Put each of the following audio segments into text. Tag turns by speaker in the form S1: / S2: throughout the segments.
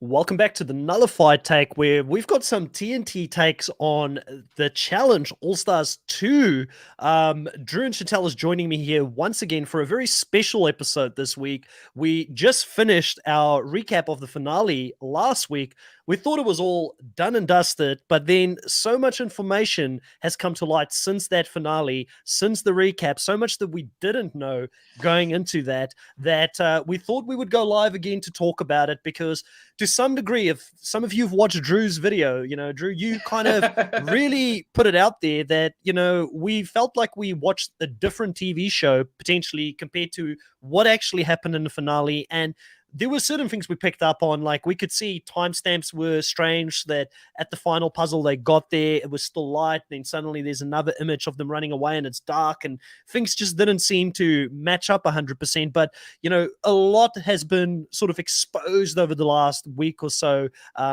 S1: Welcome back to the Nullified Take, where we've got some TNT takes on the challenge All Stars 2. Drew and Chantel is joining me here once again for a very special episode this week. We just finished our recap of the finale last week. We thought it was all done and dusted, but then so much information has come to light since that finale, since the recap, so much that we didn't know going into that we thought we would go live again to talk about it because to some degree, if some of you have watched Drew's video, Drew, you kind of really put it out there that, we felt like we watched a different TV show potentially compared to what actually happened in the finale. And there were certain things we picked up on, like we could see timestamps were strange, that at the final puzzle they got there, it was still light, then suddenly there's another image of them running away and it's dark, and things just didn't seem to match up 100%. But, a lot has been sort of exposed over the last week or so.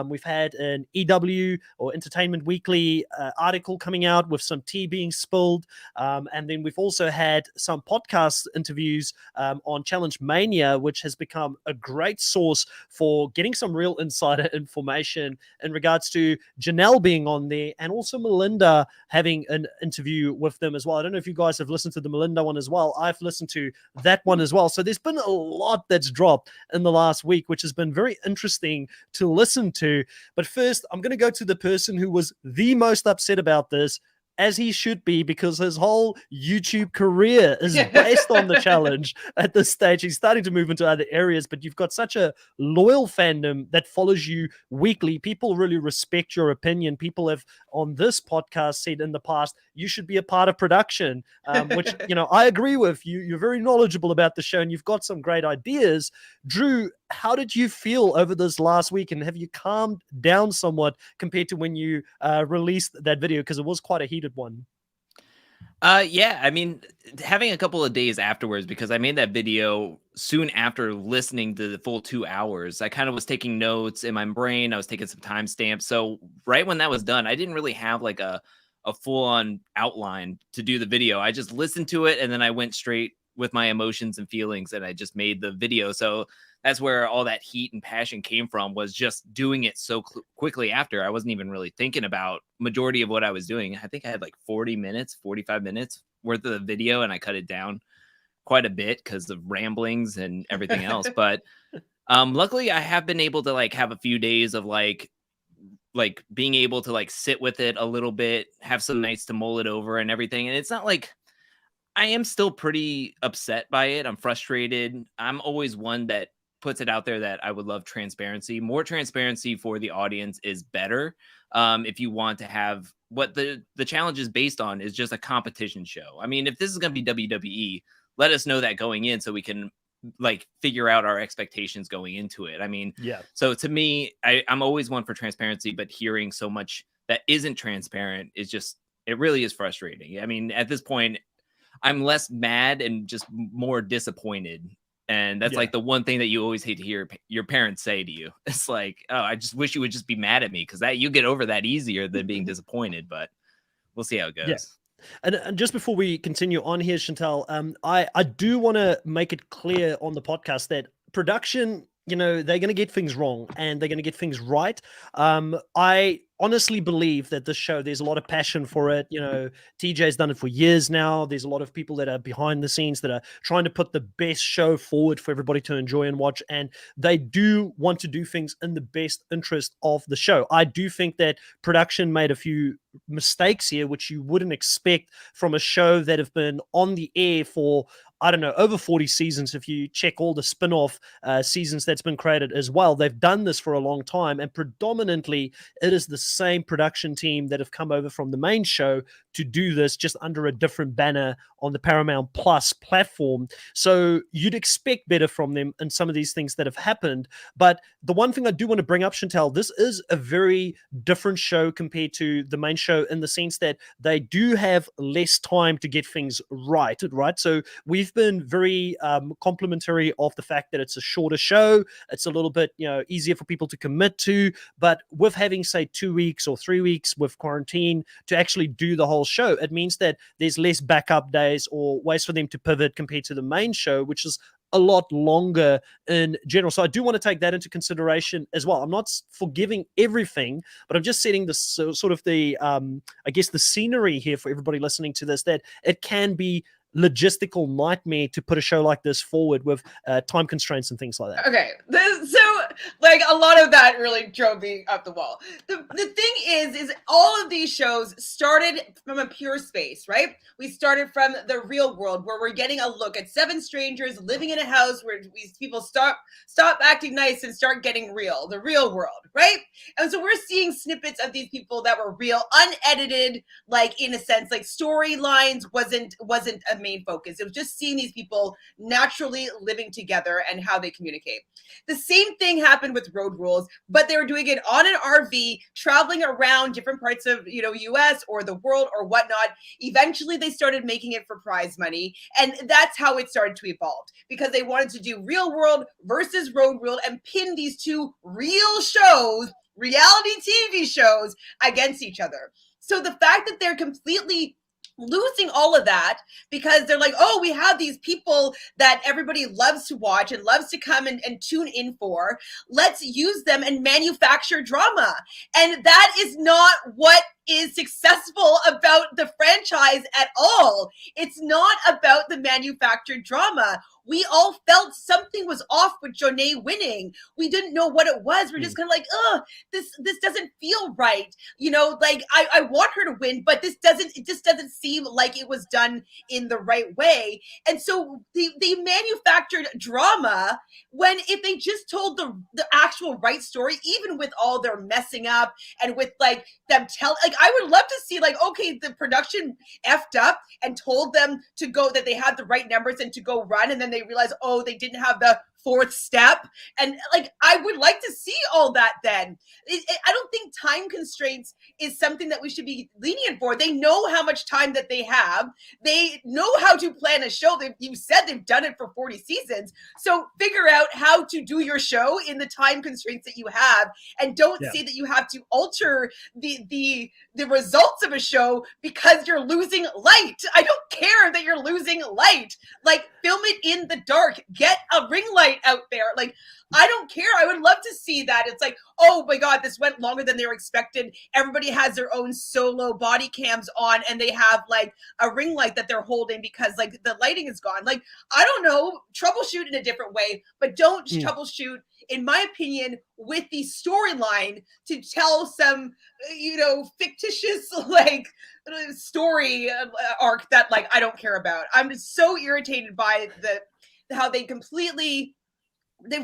S1: We've had an EW or Entertainment Weekly article coming out with some tea being spilled. And then we've also had some podcast interviews on Challenge Mania, which has become a great source for getting some real insider information in regards to Janelle being on there, and also Melinda having an interview with them as well. I don't know if you guys have listened to the Melinda one as well. I've listened to that one as well. So there's been a lot that's dropped in the last week, which has been very interesting to listen to. But first, I'm going to go to the person who was the most upset about this, as he should be, because his whole YouTube career is based on the challenge at this stage. He's starting to move into other areas, but you've got such a loyal fandom that follows you weekly. People really respect your opinion. People have on this podcast said in the past, you should be a part of production, which, I agree with you. You're very knowledgeable about the show and you've got some great ideas. Drew, how did you feel over this last week, and have you calmed down somewhat compared to when you released that video, because it was quite a heated one?
S2: Yeah, I mean, having a couple of days afterwards, because I made that video soon after listening to the full 2 hours. I kind of was taking notes in my brain. I was taking some timestamps. So right when that was done, I didn't really have like a full-on outline to do the video. I just listened to it and then I went straight with my emotions and feelings and I just made the video. So that's where all that heat and passion came from, was just doing it so quickly after. I wasn't even really thinking about majority of what I was doing. I think I had like 45 minutes worth of the video and I cut it down quite a bit because of ramblings and everything else. But luckily I have been able to like have a few days of like being able to like sit with it a little bit, have some nights to mull it over and everything. And it's not like, I am still pretty upset by it. I'm frustrated. I'm always one that puts it out there that I would love transparency. More transparency for the audience is better. If you want to have what the challenge is based on is just a competition show. I mean, if this is going to be WWE, let us know that going in so we can like figure out our expectations going into it. I mean,
S1: Yeah.
S2: So to me, I'm always one for transparency, but hearing so much that isn't transparent is just, it really is frustrating. I mean, at this point, I'm less mad and just more disappointed. And that's like the one thing that you always hate to hear your parents say to you. It's like, oh, I just wish you would just be mad at me, because that you get over that easier than being disappointed. But we'll see how it goes.
S1: Yeah. And just before we continue on here, Chantal, I do want to make it clear on the podcast that production, they're going to get things wrong and they're going to get things right. I honestly believe that this show, there's a lot of passion for it. TJ's done it for years now. There's a lot of people that are behind the scenes that are trying to put the best show forward for everybody to enjoy and watch. And they do want to do things in the best interest of the show. I do think that production made a few mistakes here, which you wouldn't expect from a show that have been on the air for, I don't know, over 40 seasons. If you check all the spin-off seasons that's been created as well, they've done this for a long time, and predominantly it is the same production team that have come over from the main show to do this, just under a different banner on the Paramount Plus platform. So you'd expect better from them in some of these things that have happened. But the one thing I do want to bring up, Chantal, this is a very different show compared to the main show, in the sense that they do have less time to get things right? So we've been very complimentary of the fact that it's a shorter show. It's a little bit, easier for people to commit to. But with having, say, 2 weeks or 3 weeks with quarantine to actually do the whole show, it means that there's less backup days or ways for them to pivot compared to the main show, which is a lot longer in general. So I do want to take that into consideration as well. I'm not forgiving everything, but I'm just setting the sort of the I guess the scenery here for everybody listening to this, that it can be logistical nightmare to put a show like this forward with time constraints and things like that.
S3: Okay, so like a lot of that really drove me up the wall. The thing is all of these shows started from a pure space, right? We started from the real world where we're getting a look at seven strangers living in a house where these people stop acting nice and start getting real, the real world, right? And so we're seeing snippets of these people that were real, unedited, like in a sense, like storylines wasn't a main focus. It was just seeing these people naturally living together and how they communicate. The same thing happened with Road Rules, but they were doing it on an RV, traveling around different parts of, US or the world or whatnot. Eventually, they started making it for prize money, and that's how it started to evolve, because they wanted to do real world versus road world and pin these two real shows, reality TV shows, against each other. So the fact that they're completely losing all of that because they're like, oh, we have these people that everybody loves to watch and loves to come and tune in for. Let's use them and manufacture drama. And that is not what is successful about the franchise at all. It's not about the manufactured drama. We all felt something was off with Jonee winning. We didn't know what it was. We're just kind of like, oh, this doesn't feel right. Like I want her to win, but it just doesn't seem like it was done in the right way. And so the manufactured drama, when if they just told the actual right story, even with all their messing up and with like them I would love to see like, okay, the production effed up and told them to go, that they had the right numbers and to go run, and then they realized, oh, they didn't have the fourth step, and like I would like to see all that. Then I don't think time constraints is something that we should be lenient for. They know how much time that they have. They know how to plan a show. You said they've done it for 40 seasons, so figure out how to do your show in the time constraints that you have, and don't say that you have to alter the results of a show because you're losing light. I don't care that you're losing light. Like, film it in the dark. Get a ring light out there. Like, I don't care. I would love to see that. It's like, oh my God, this went longer than they were expected. Everybody has their own solo body cams on, and they have like a ring light that they're holding because like the lighting is gone. Like, I don't know, troubleshoot in a different way, but don't troubleshoot, in my opinion, with the storyline to tell some, fictitious like story arc that like I don't care about. I'm just so irritated by how they've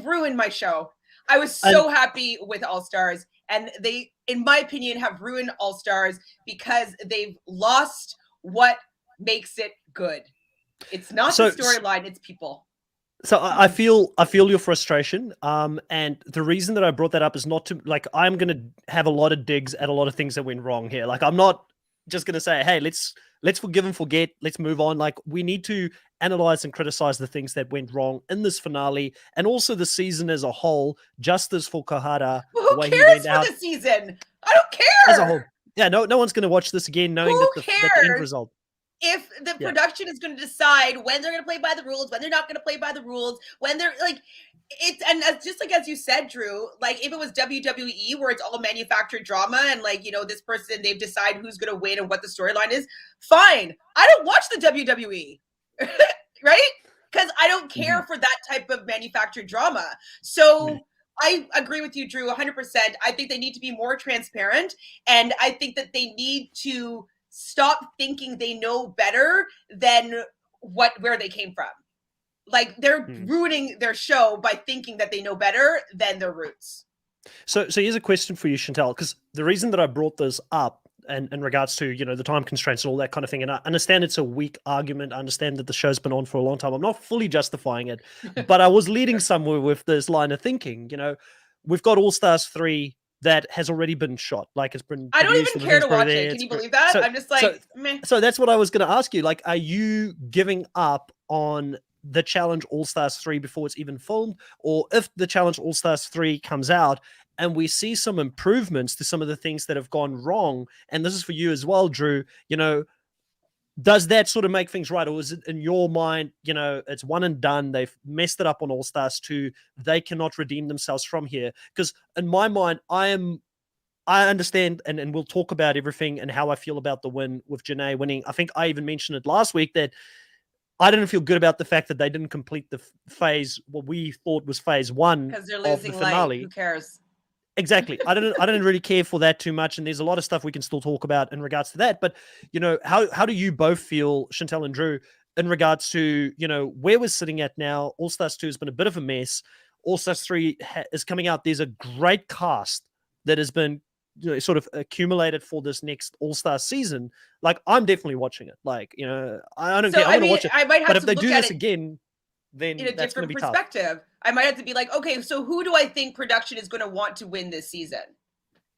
S3: ruined my show. I was so happy with All Stars, and they, in my opinion, have ruined All Stars because they've lost what makes it good. It's not the storyline, it's people.
S1: So I feel your frustration, and the reason that I brought that up is not to, like, I'm going to have a lot of digs at a lot of things that went wrong here. Like, I'm not just going to say, hey, let's forgive and forget, let's move on. Like, we need to analyze and criticize the things that went wrong in this finale and also the season as a whole. Justice for Kohara.
S3: Well, who cares for the season? I don't care.
S1: As a whole. Yeah, no one's going to watch this again knowing that the end result.
S3: If the production is going to decide when they're going to play by the rules, when they're not going to play by the rules, when they're like, it's, and just like as you said, Drew, like if it was WWE where it's all manufactured drama and like, this person, they've decided who's going to win and what the storyline is, fine. I don't watch the WWE, right? Because I don't care for that type of manufactured drama. So I agree with you, Drew, 100%. I think they need to be more transparent, and I think that they need to stop thinking they know better than where they came from. Like, they're ruining their show by thinking that they know better than their roots.
S1: So here's a question for you, Chantel, because the reason that I brought this up and in regards to, the time constraints and all that kind of thing, and I understand it's a weak argument. I understand that the show's been on for a long time. I'm not fully justifying it, but I was leading somewhere with this line of thinking. We've got All Stars 3 that has already been shot. Like, it's been.
S3: I don't even care to watch it. Can you believe that? I'm just like, meh.
S1: So that's what I was going to ask you. Like, are you giving up on the Challenge All Stars 3 before it's even filmed? Or if the Challenge All Stars 3 comes out and we see some improvements to some of the things that have gone wrong, and this is for you as well, Drew, Does that sort of make things right? Or is it in your mind, it's one and done? They've messed it up on All Stars 2. They cannot redeem themselves from here. Because in my mind, I understand, and we'll talk about everything and how I feel about the win with Janae winning. I think I even mentioned it last week that I didn't feel good about the fact that they didn't complete the phase, what we thought was phase 1
S3: because they're
S1: of the
S3: losing
S1: finale.
S3: light. Who cares?
S1: Exactly. I didn't really care for that too much, and there's a lot of stuff we can still talk about in regards to that. But how do you both feel, Chantel and Drew, in regards to where we're sitting at now? All Stars 2 has been a bit of a mess. All Stars 3 is coming out. There's a great cast that has been sort of accumulated for this next All Star season. Like, I'm definitely watching it. Like, I don't care. I'm going to watch it.
S3: I might have
S1: But
S3: to
S1: if they
S3: look
S1: do
S3: at
S1: this
S3: it
S1: again, then
S3: in a
S1: that's going to
S3: different
S1: be tough.
S3: perspective. I might have to be like, okay, so who do I think production is going to want to win this season?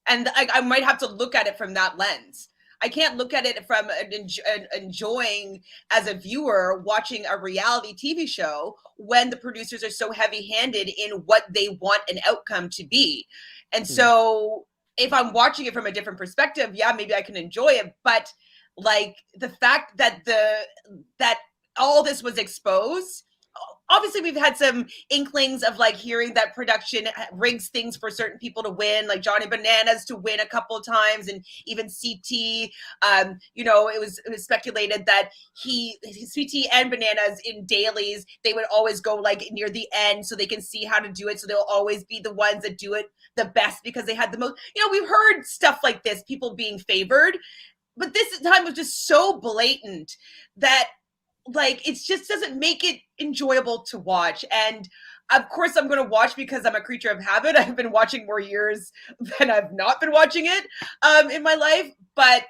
S3: And I might have to look at it from that lens. I can't look at it from enjoying as a viewer watching a reality TV show when the producers are so heavy-handed in what they want an outcome to be. And so if I'm watching it from a different perspective, yeah, maybe I can enjoy it. But like the fact that that all this was exposed, obviously we've had some inklings of like hearing that production rigs things for certain people to win, like Johnny Bananas to win a couple of times, and even CT. It was speculated that CT and Bananas in dailies, they would always go like near the end so they can see how to do it. So they'll always be the ones that do it the best because they had the most. We've heard stuff like this, people being favored, but this time was just so blatant that like it just doesn't make it enjoyable to watch. And of course I'm going to watch because I'm a creature of habit. I've been watching more years than I've not been watching it in my life, but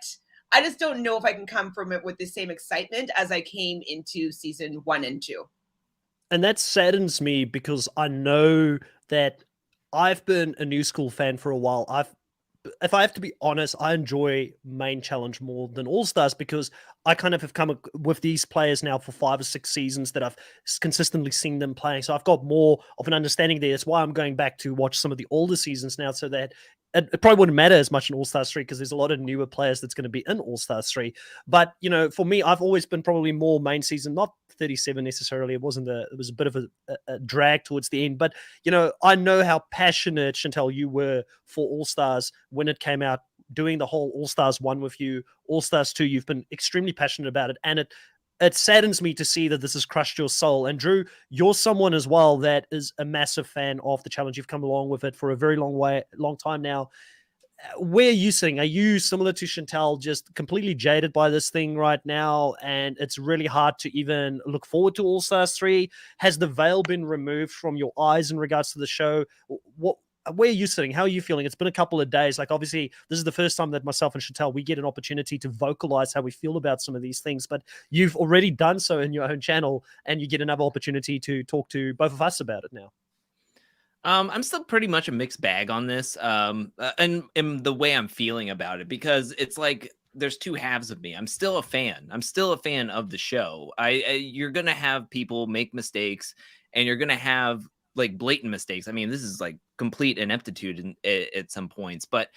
S3: I just don't know if I can come from it with the same excitement as I came into season 1 and 2.
S1: And that saddens me because I know that I've been a New School fan for a while. If I have to be honest, I enjoy Main Challenge more than All Stars because I kind of have come with these players now for 5 or 6 seasons that I've consistently seen them playing. So I've got more of an understanding there. That's why I'm going back to watch some of the older seasons now, so that it probably wouldn't matter as much in All Stars 3 because there's a lot of newer players that's going to be in All Stars 3. But, for me, I've always been probably more main season, not 37 necessarily. It was a bit of a drag towards the end. But, I know how passionate, Chantel, you were for All Stars when it came out, doing the whole All Stars 1 with you, All Stars 2. You've been extremely passionate about it. And it saddens me to see that this has crushed your soul. And Drew, you're someone as well that is a massive fan of the challenge. You've come along with it for a very long time now. Where are you sitting? Are you similar to Chantel, just completely jaded by this thing right now, and it's really hard to even look forward to All Stars 3? Has the veil been removed from your eyes in regards to the show? Where are you sitting? How are you feeling? It's been a couple of days. Like, obviously, this is the first time that myself and Chantel, we get an opportunity to vocalize how we feel about some of these things, but you've already done so in your own channel, and you get another opportunity to talk to both of us about it now.
S2: I'm still pretty much a mixed bag on this, and the way I'm feeling about it, because it's like there's two halves of me. I'm still a fan. I'm still a fan of the show. You're gonna have people make mistakes, and you're gonna have like blatant mistakes. I mean, this is like complete ineptitude at some points, but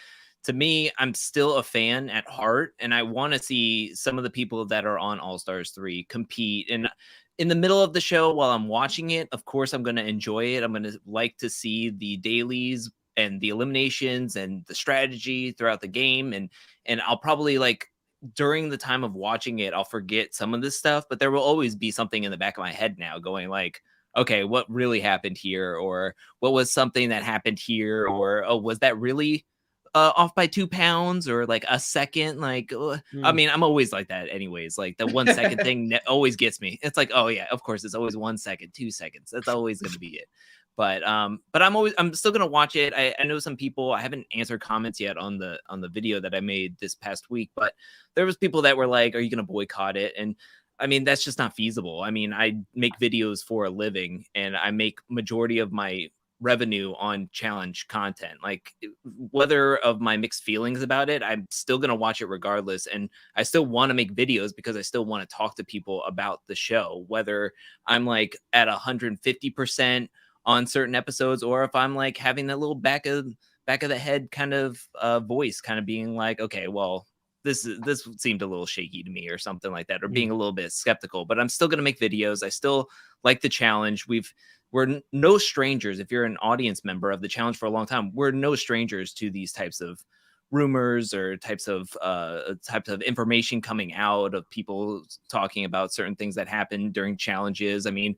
S2: to me, I'm still a fan at heart, and I want to see some of the people that are on All Stars 3 compete. And in the middle of the show, while I'm watching it, of course, I'm going to enjoy it. I'm going to like to see the dailies and the eliminations and the strategy throughout the game. And I'll probably like during the time of watching it, I'll forget some of this stuff, but there will always be something in the back of my head now going like, okay, what really happened here? Or what was something that happened here? Or, oh, was that really off by 2 pounds or like a second? Like, I mean, I'm always like that anyways. Like the 1 second thing always gets me. It's like, oh yeah, of course, it's always 1 second, 2 seconds. That's always going to be it. But I'm still gonna watch it. I know some people, I haven't answered comments yet on the video that I made this past week, but there was people that were like, are you gonna boycott it? And I mean, that's just not feasible. I mean, I make videos for a living, and I make majority of my revenue on challenge content. Like, whether of my mixed feelings about it, I'm still going to watch it regardless. And I still want to make videos because I still want to talk to people about the show, whether I'm like at 150% on certain episodes, or if I'm like having that little back of the head kind of voice kind of being like, okay, well, this seemed a little shaky to me or something like that, or being a little bit skeptical. But I'm still going to make videos. I still like the challenge. We're no strangers. If you're an audience member of the challenge for a long time, we're no strangers to these types of rumors or types of information coming out of people talking about certain things that happen during challenges. I mean,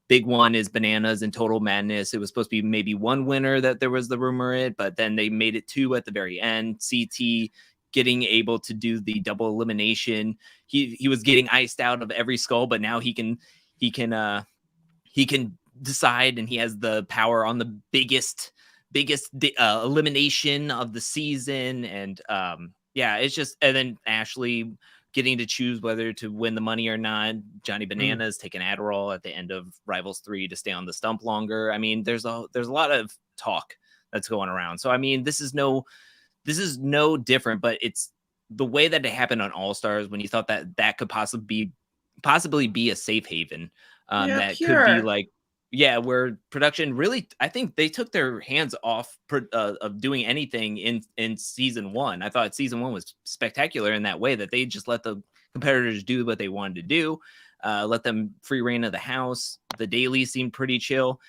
S2: big one is Bananas and Total Madness. It was supposed to be maybe one winner that there was the rumor but then they made it two at the very end. CT getting able to do the double elimination. He was getting iced out of every skull, but now he can decide, and he has the power on the biggest elimination of the season. And it's just, and then Ashley getting to choose whether to win the money or not. Johnny Bananas taking Adderall at the end of Rivals 3 to stay on the stump longer. I mean, there's a lot of talk that's going around. So I mean, this is no different, but it's the way that it happened on All Stars, when you thought that could possibly be a safe haven, that could be like, where production really, I think they took their hands off of doing anything in season 1. I thought season 1 was spectacular in that way, that they just let the competitors do what they wanted to do, let them free reign of the house. The daily seemed pretty chill.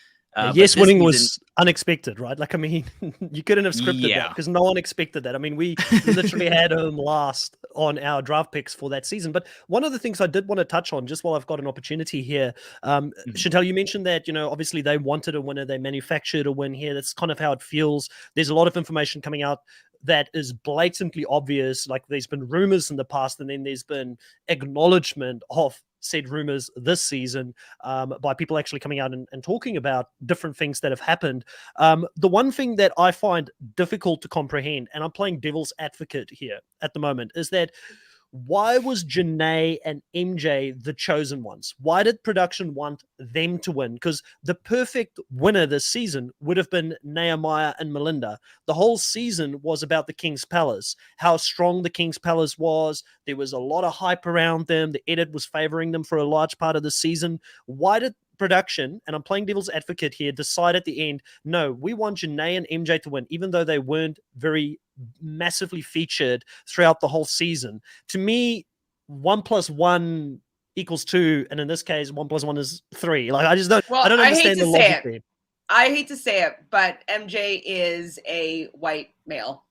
S1: Yes, winning was unexpected, right? Like, I mean, you couldn't have scripted that because no one expected that. I mean, we literally had him last on our draft picks for that season. But one of the things I did want to touch on, just while I've got an opportunity here, Chantel, you mentioned that, obviously they wanted a winner, they manufactured a win here. That's kind of how it feels. There's a lot of information coming out that is blatantly obvious. Like, there's been rumors in the past, and then there's been acknowledgement of said rumors this season by people actually coming out and talking about different things that have happened. The one thing that I find difficult to comprehend, and I'm playing devil's advocate here at the moment, is that why was Janae and MJ the chosen ones? Why did production want them to win? Because the perfect winner this season would have been Nehemiah and Melinda. The whole season was about the King's Palace, how strong the King's Palace was. There was a lot of hype around them. The edit was favoring them for a large part of the season. Why did production, and I'm playing devil's advocate here, decide at the end, no, we want Janae and MJ to win, even though they weren't very massively featured throughout the whole season? To me, 1 + 1 = 2, and in this case, 1 + 1 is 3. Like, I just don't.
S3: Well,
S1: I don't understand the logic there.
S3: I hate to say it, but MJ is a white male.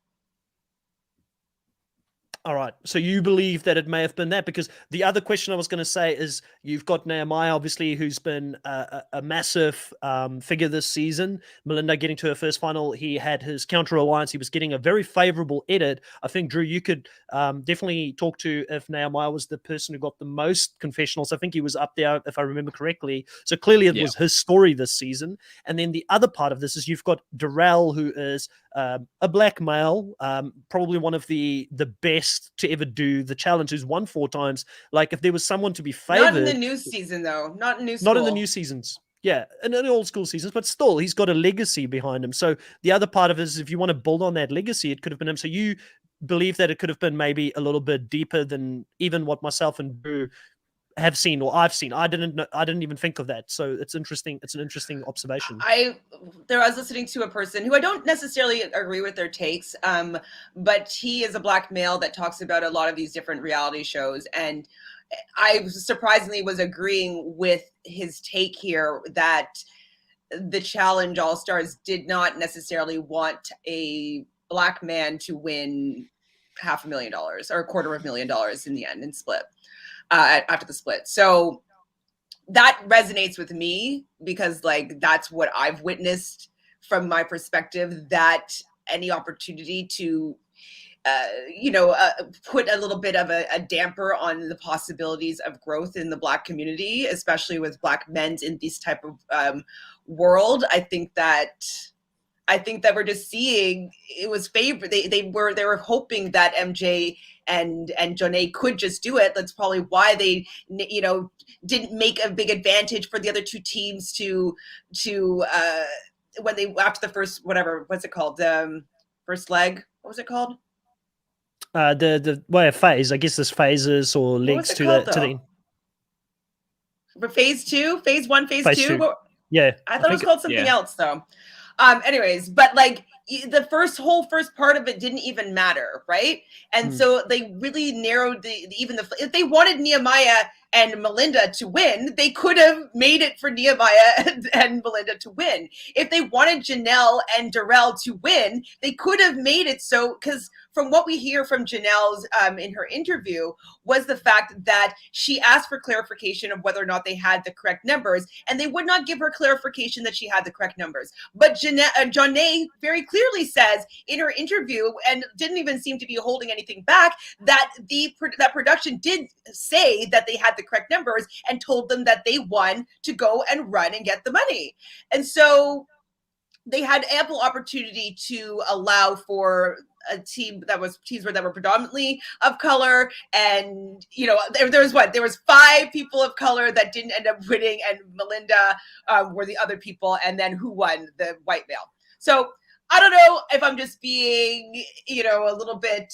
S1: All right. So you believe that it may have been that? Because the other question I was going to say is, you've got Nehemiah, obviously, who's been a massive figure this season. Melinda getting to her first final. He had his counter alliance. He was getting a very favorable edit. I think, Drew, you could definitely talk to if Nehemiah was the person who got the most confessionals. I think he was up there, if I remember correctly. So clearly it was his story this season. And then the other part of this is you've got Darrell, who is a black male, probably one of the best to ever do the challenge, who's won 4 times. Like, if there was someone to be favored,
S3: not in the new season though, not in new school.
S1: Not in the new seasons, in the old school seasons, but still he's got a legacy behind him. So the other part of it is, if you want to build on that legacy, it could have been him. So you believe that it could have been maybe a little bit deeper than even what myself and Drew have seen or I've seen. I didn't even think of that. So it's interesting. It's an interesting observation.
S3: I was listening to a person who I don't necessarily agree with their takes, but he is a black male that talks about a lot of these different reality shows, and I surprisingly was agreeing with his take here that the Challenge All Stars did not necessarily want a black man to win $500,000 or $250,000 in the end and split. After the split. So that resonates with me, because like, that's what I've witnessed from my perspective, that any opportunity to put a little bit of a damper on the possibilities of growth in the black community, especially with black men in this type of world. I think that we're just seeing it was favored. They were hoping that MJ and Janae could just do it. That's probably why they, didn't make a big advantage for the other 2 teams to when they, after the first, what's it called? First leg. What was it called?
S1: The phase. I guess there's phases or legs to the.
S3: For phase 2, phase 1, phase 2.
S1: Yeah,
S3: I thought it was called something else though. Anyways, but like, the first part of it didn't even matter, right? And so they really narrowed if they wanted Nehemiah and Melinda to win, they could have made it for Nehemiah and Melinda to win. If they wanted Janelle and Darrell to win, they could have made it so, because from what we hear from Janelle's in her interview was the fact that she asked for clarification of whether or not they had the correct numbers, and they would not give her clarification that she had the correct numbers. But Janae very clearly says in her interview, and didn't even seem to be holding anything back, that that production did say that they had the correct numbers and told them that they won to go and run and get the money. And so they had ample opportunity to allow for a team that was teams that were predominantly of color, and there was 5 people of color that didn't end up winning, and Melinda were the other people, and then who won? The white male. So I don't know if I'm just being a little bit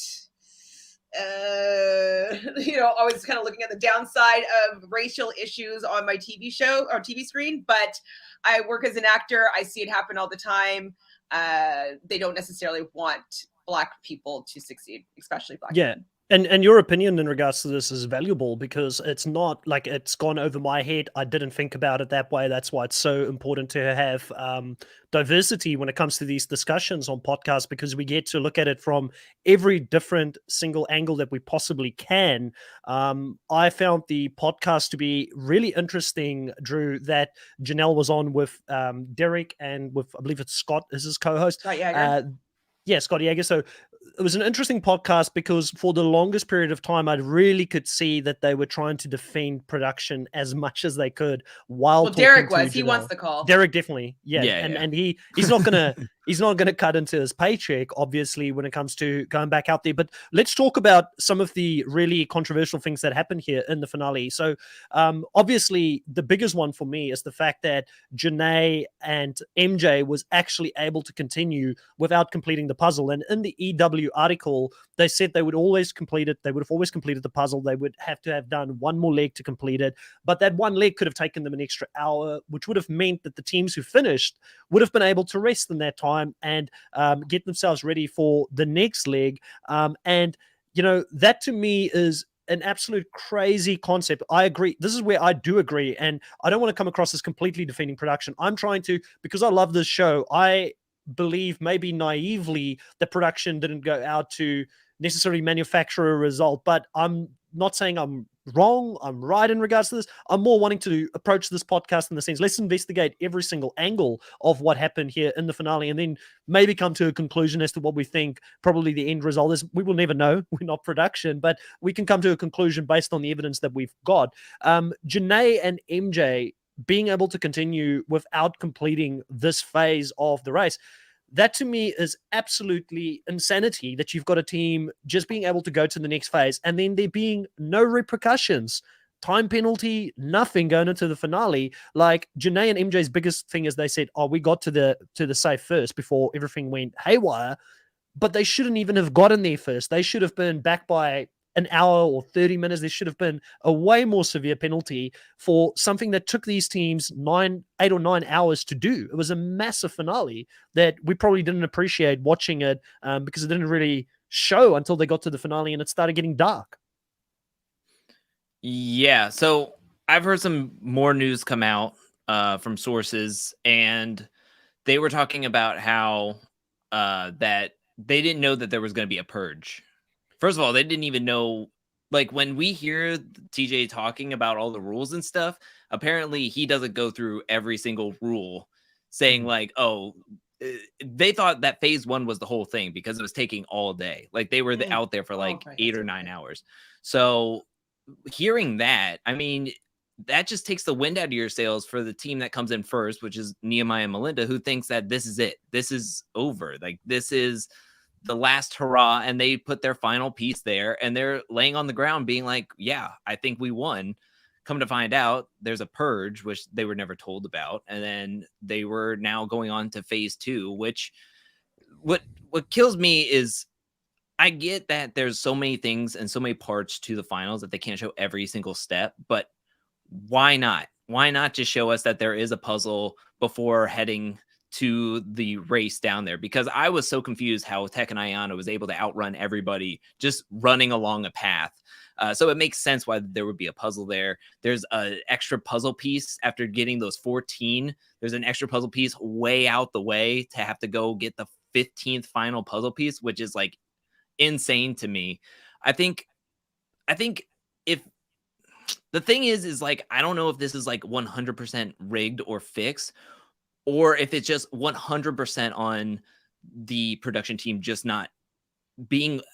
S3: always kind of looking at the downside of racial issues on my TV show or TV screen, but I work as an actor. I see it happen all the time. They don't necessarily want Black people to succeed, especially Black men.
S1: And your opinion in regards to this is valuable, because it's not like it's gone over my head. I didn't think about it that way. That's why it's so important to have diversity when it comes to these discussions on podcasts, because we get to look at it from every different single angle that we possibly can. I found the podcast to be really interesting, Drew, that Janelle was on with Derek and with, I believe it's Scott is his co-host.
S3: Scott Yeager.
S1: Yeah, Scott Yeager. So it was an interesting podcast because for the longest period of time, I really could see that they were trying to defend production as much as they could while talking
S3: Derek
S1: to
S3: was.
S1: Janelle.
S3: He wants the call.
S1: Derek definitely, and he's not gonna cut into his paycheck, obviously, when it comes to going back out there. But let's talk about some of the really controversial things that happened here in the finale. So obviously, the biggest one for me is the fact that Janae and MJ was actually able to continue without completing the puzzle. And in the EW article, they said they would always complete it. They would have always completed the puzzle. They would have to have done one more leg to complete it. But that one leg could have taken them an extra hour, which would have meant that the teams who finished would have been able to rest in that time and get themselves ready for the next leg. And that to me is an absolute crazy concept. I agree. This is where I do agree. And I don't want to come across as completely defending production. I'm trying to, because I love this show, I believe maybe naively that production didn't go out to necessarily manufacture a result, but I'm not saying I'm wrong, I'm right in regards to this. I'm more wanting to approach this podcast in the sense, let's investigate every single angle of what happened here in the finale, and then maybe come to a conclusion as to what we think probably the end result is. We will never know. We're not production, but we can come to a conclusion based on the evidence that we've got. Janae and MJ being able to continue without completing this phase of the race, that to me is absolutely insanity, that you've got a team just being able to go to the next phase and then there being no repercussions, time penalty, nothing going into the finale. Like Janae and MJ's biggest thing is they said, we got to the safe first before everything went haywire, but they shouldn't even have gotten there first. They should have been back by an hour or 30 minutes. There should have been a way more severe penalty for something that took these teams 8 or 9 hours to do. It was a massive finale that we probably didn't appreciate watching it because it didn't really show until they got to the finale and it started getting dark.
S2: Yeah, so I've heard some more news come out from sources, and they were talking about how that they didn't know that there was going to be a purge. First of all, they didn't even know, like when we hear TJ talking about all the rules and stuff, apparently he doesn't go through every single rule saying like, they thought that phase 1 was the whole thing because it was taking all day. Like they were out there for like 8 or 9 hours. So hearing that, I mean, that just takes the wind out of your sails for the team that comes in first, which is Nehemiah and Melinda, who thinks that this is it. This is over. Like this is the last hurrah, and they put their final piece there and they're laying on the ground being like, yeah, I think we won. Come to find out there's a purge, which they were never told about. And then they were now going on to phase 2, which what kills me is I get that there's so many things and so many parts to the finals that they can't show every single step, but why not? Why not just show us that there is a puzzle before heading to the race down there, because I was so confused how Tech and Ayana was able to outrun everybody just running along a path. So it makes sense why there would be a puzzle there. There's an extra puzzle piece after getting those 14. There's an extra puzzle piece way out the way to have to go get the 15th final puzzle piece, which is like insane to me. I think if the thing is like, I don't know if this is like 100% rigged or fixed, or if it's just 100% on the production team just not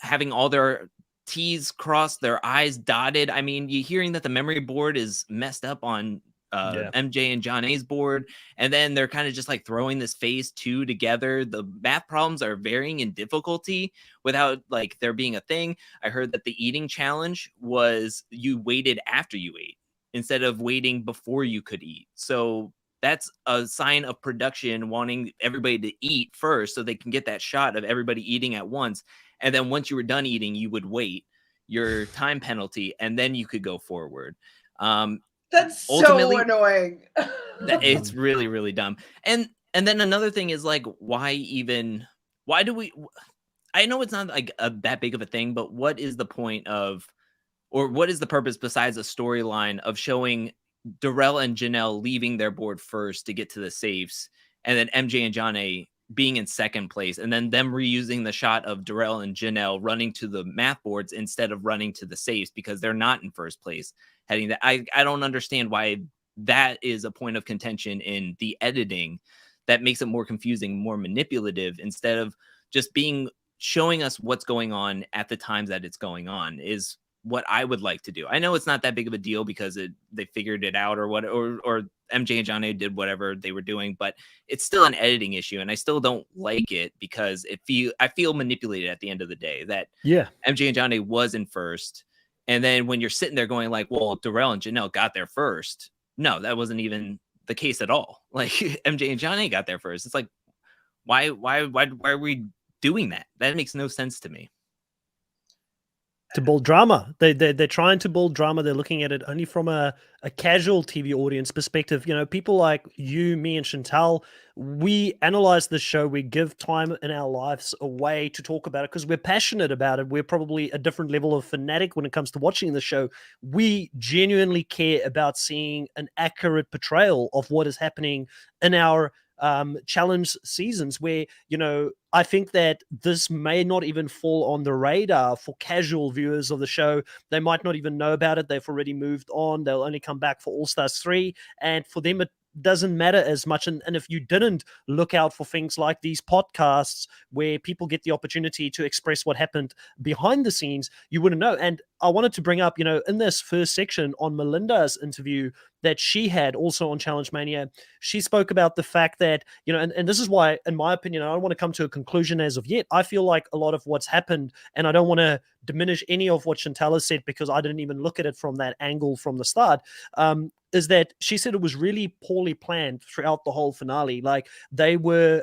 S2: having all their T's crossed, their I's dotted. I mean, you're hearing that the memory board is messed up on MJ and John A's board, and then they're kind of just like throwing this phase 2 together. The math problems are varying in difficulty without like there being a thing. I heard that the eating challenge was you waited after you ate instead of waiting before you could eat. So that's a sign of production wanting everybody to eat first so they can get that shot of everybody eating at once. And then once you were done eating, you would wait your time penalty, and then you could go forward.
S3: That's so annoying.
S2: It's really, really dumb. And then another thing is like, why do we, I know it's not like that big of a thing, but what is the point of, or what is the purpose besides a storyline of showing Darrell and Janelle leaving their board first to get to the safes, and then MJ and John A being in second place, and then them reusing the shot of Darrell and Janelle running to the math boards instead of running to the safes because they're not in first place heading that. I don't understand why that is a point of contention in the editing that makes it more confusing, more manipulative, instead of just showing us what's going on at the times that it's going on is what I would like to do. I know it's not that big of a deal because they figured it out or MJ and John A did whatever they were doing, but it's still an editing issue, and I still don't like it because I feel manipulated at the end of the day that MJ and John A was in first, and then when you're sitting there going like, well, Darrell and Janelle got there first. No, that wasn't even the case at all. Like MJ and John A got there first. It's like, why are we doing that? That makes no sense to me.
S1: To build drama. They're trying to build drama. They're looking at it only from a casual TV audience perspective. You know, people like you, me, and Chantal, we analyze this show. We give time in our lives away to talk about it because we're passionate about it. We're probably a different level of fanatic when it comes to watching the show. We genuinely care about seeing an accurate portrayal of what is happening in our challenge seasons, where, you know, I think that this may not even fall on the radar for casual viewers of the show. They might not even know about it. They've already moved on. They'll only come back for All Stars 3. And for them, it doesn't matter as much. And if you didn't look out for things like these podcasts where people get the opportunity to express what happened behind the scenes, you wouldn't know. And I wanted to bring up, you know, in this first section on Melinda's interview that she had also on Challenge Mania, she spoke about the fact that, you know, and this is why, in my opinion, I don't want to come to a conclusion as of yet. I feel like a lot of what's happened, and I don't want to diminish any of what Chantal has said because I didn't even look at it from that angle from the start, is that she said it was really poorly planned throughout the whole finale. Like they were,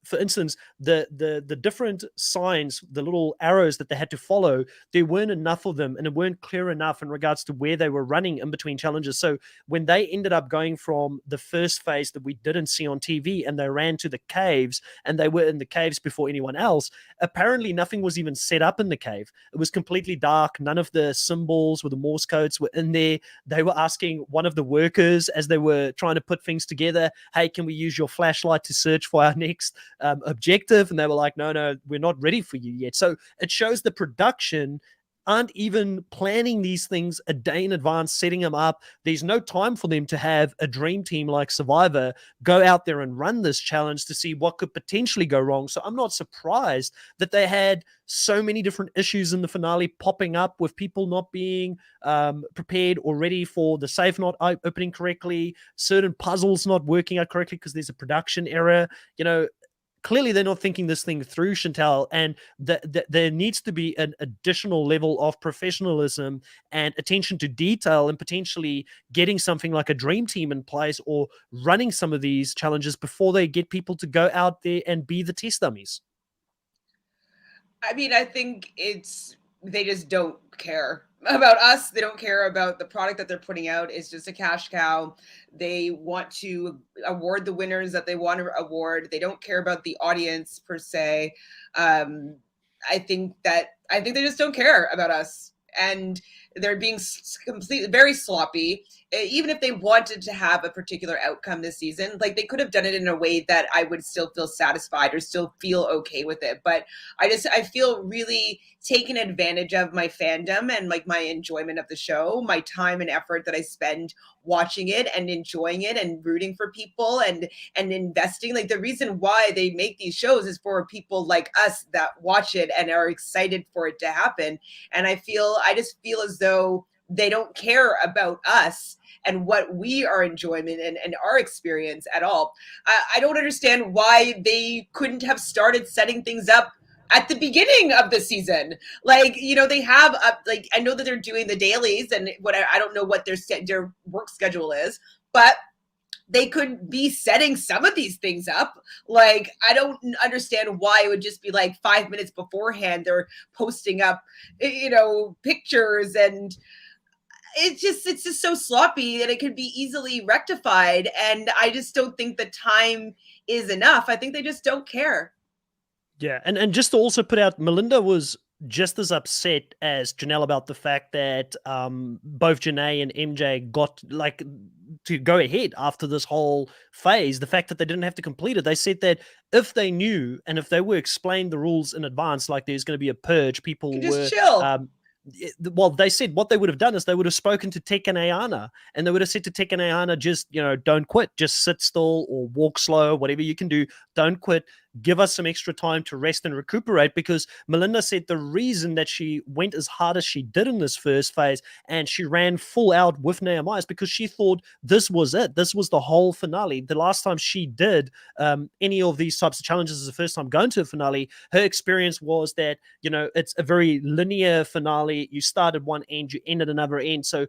S1: for instance, the different signs, the little arrows that they had to follow, there weren't enough of them, and it weren't clear enough in regards to where they were running in between challenges. So when they ended up going from the first phase that we didn't see on TV and they ran to the caves, and they were in the caves before anyone else, apparently nothing was even set up in the cave. It was completely dark. None of the symbols with the Morse codes were in there. They were asking one of the workers as they were trying to put things together, hey, can we use your flashlight to search for our next objective? And they were like, no, we're not ready for you yet. So it shows the production aren't even planning these things a day in advance, setting them up. There's no time for them to have a dream team like Survivor go out there and run this challenge to see what could potentially go wrong. So I'm not surprised that they had so many different issues in the finale popping up with people not being prepared or ready for the safe not opening correctly, certain puzzles not working out correctly because there's a production error. You know, clearly they're not thinking this thing through, Chantal, and there needs to be an additional level of professionalism and attention to detail, and potentially getting something like a dream team in place or running some of these challenges before they get people to go out there and be the test dummies.
S3: I mean, I think it's they just don't care about us. They don't care about the product that they're putting out. It's just a cash cow. They want to award the winners that they want to award. They don't care about the audience per se. I think they just don't care about us, and they're being completely very sloppy. Even if they wanted to have a particular outcome this season, like they could have done it in a way that I would still feel satisfied or still feel okay with it. But I feel really taken advantage of my fandom and like my enjoyment of the show, my time and effort that I spend watching it and enjoying it and rooting for people and investing. Like the reason why they make these shows is for people like us that watch it and are excited for it to happen. And I just feel as though they don't care about us and what we are enjoying and our experience at all. I don't understand why they couldn't have started setting things up at the beginning of the season. Like, you know, they have like, I know that they're doing the dailies and what I don't know what their work schedule is, but they could be setting some of these things up. Like, I don't understand why it would just be like 5 minutes beforehand they're posting up, you know, pictures, and it's just so sloppy that it could be easily rectified. And I just don't think the time is enough. I think they just don't care.
S1: Yeah, and just to also put out, Melinda was just as upset as Janelle about the fact that both Janae and MJ got like to go ahead after this whole phase. The fact that they didn't have to complete it, they said that if they knew and if they were explained the rules in advance, like there's going to be a purge, people
S3: Just
S1: were
S3: chill.
S1: well, they said what they would have done is they would have spoken to Tek and Ayana, and they would have said to Tek and Ayana, just, you know, don't quit, just sit still or walk slow, whatever you can do, don't quit. Give us some extra time to rest and recuperate, because Melinda said the reason that she went as hard as she did in this first phase and she ran full out with Nehemiah is because she thought this was it. This was the whole finale. The last time she did any of these types of challenges is the first time going to a finale. Her experience was that, you know, it's a very linear finale. You started one end, you ended another end. So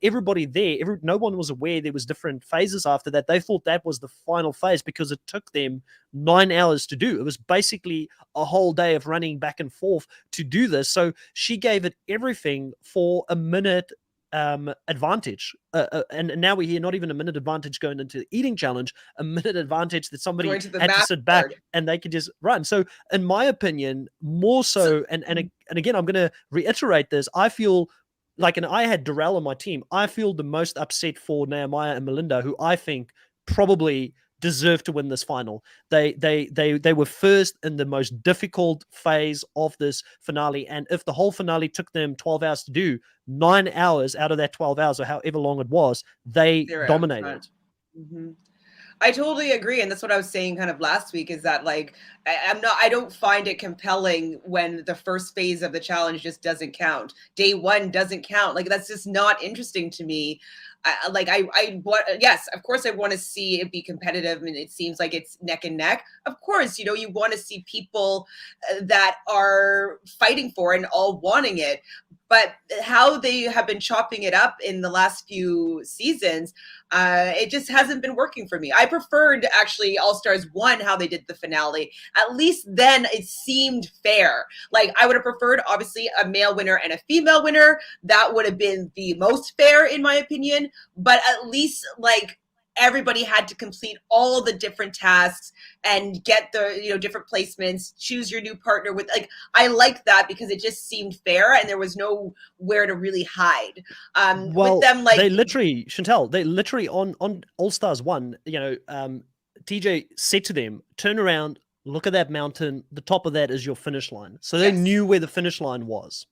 S1: everybody there, no one was aware there was different phases after that. They thought that was the final phase because it took them 9 hours to do. It was basically a whole day of running back and forth to do this. So she gave it everything for a minute advantage. And now we hear not even a minute advantage going into the eating challenge, a minute advantage that somebody had to sit back and they could just run. So in my opinion, more so, and again, I'm going to reiterate this, I feel like, and I had Darrell on my team, I feel the most upset for Nehemiah and Melinda, who I think probably deserve to win this final. They were first in the most difficult phase of this finale, and if the whole finale took them 12 hours to do, 9 hours out of that 12 hours or however long it was, they dominated.
S3: Mm-hmm. I totally agree. And that's what I was saying kind of last week, is that like, I don't find it compelling when the first phase of the challenge just doesn't count. Day one doesn't count. Like, that's just not interesting to me. Yes, of course I want to see it be competitive. I mean, it seems like it's neck and neck. Of course, you know, you want to see people that are fighting for it and all wanting it. But how they have been chopping it up in the last few seasons, it just hasn't been working for me. I preferred actually All Stars 1, how they did the finale. At least then it seemed fair. Like, I would have preferred, obviously, a male winner and a female winner. That would have been the most fair, in my opinion. But at least, like, everybody had to complete all the different tasks and get the, you know, different placements, choose your new partner with, like, I like that because it just seemed fair and there was nowhere to really hide.
S1: Well,
S3: with them, like,
S1: they literally, Chantel, they literally on All Stars 1, you know, TJ said to them, turn around, look at that mountain, the top of that is your finish line. So they knew where the finish line was.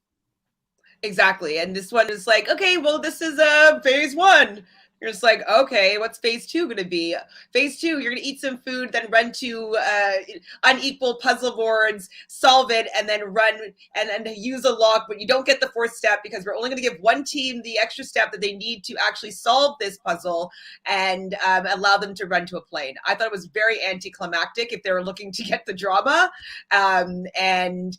S3: Exactly. And this one is like, okay, well, this is phase 1. You're just like, okay, what's phase 2 going to be? Phase 2, you're going to eat some food, then run to unequal puzzle boards, solve it, and then run and use a lock. But you don't get the 4th step because we're only going to give one team the extra step that they need to actually solve this puzzle and allow them to run to a plane. I thought it was very anticlimactic if they were looking to get the drama. And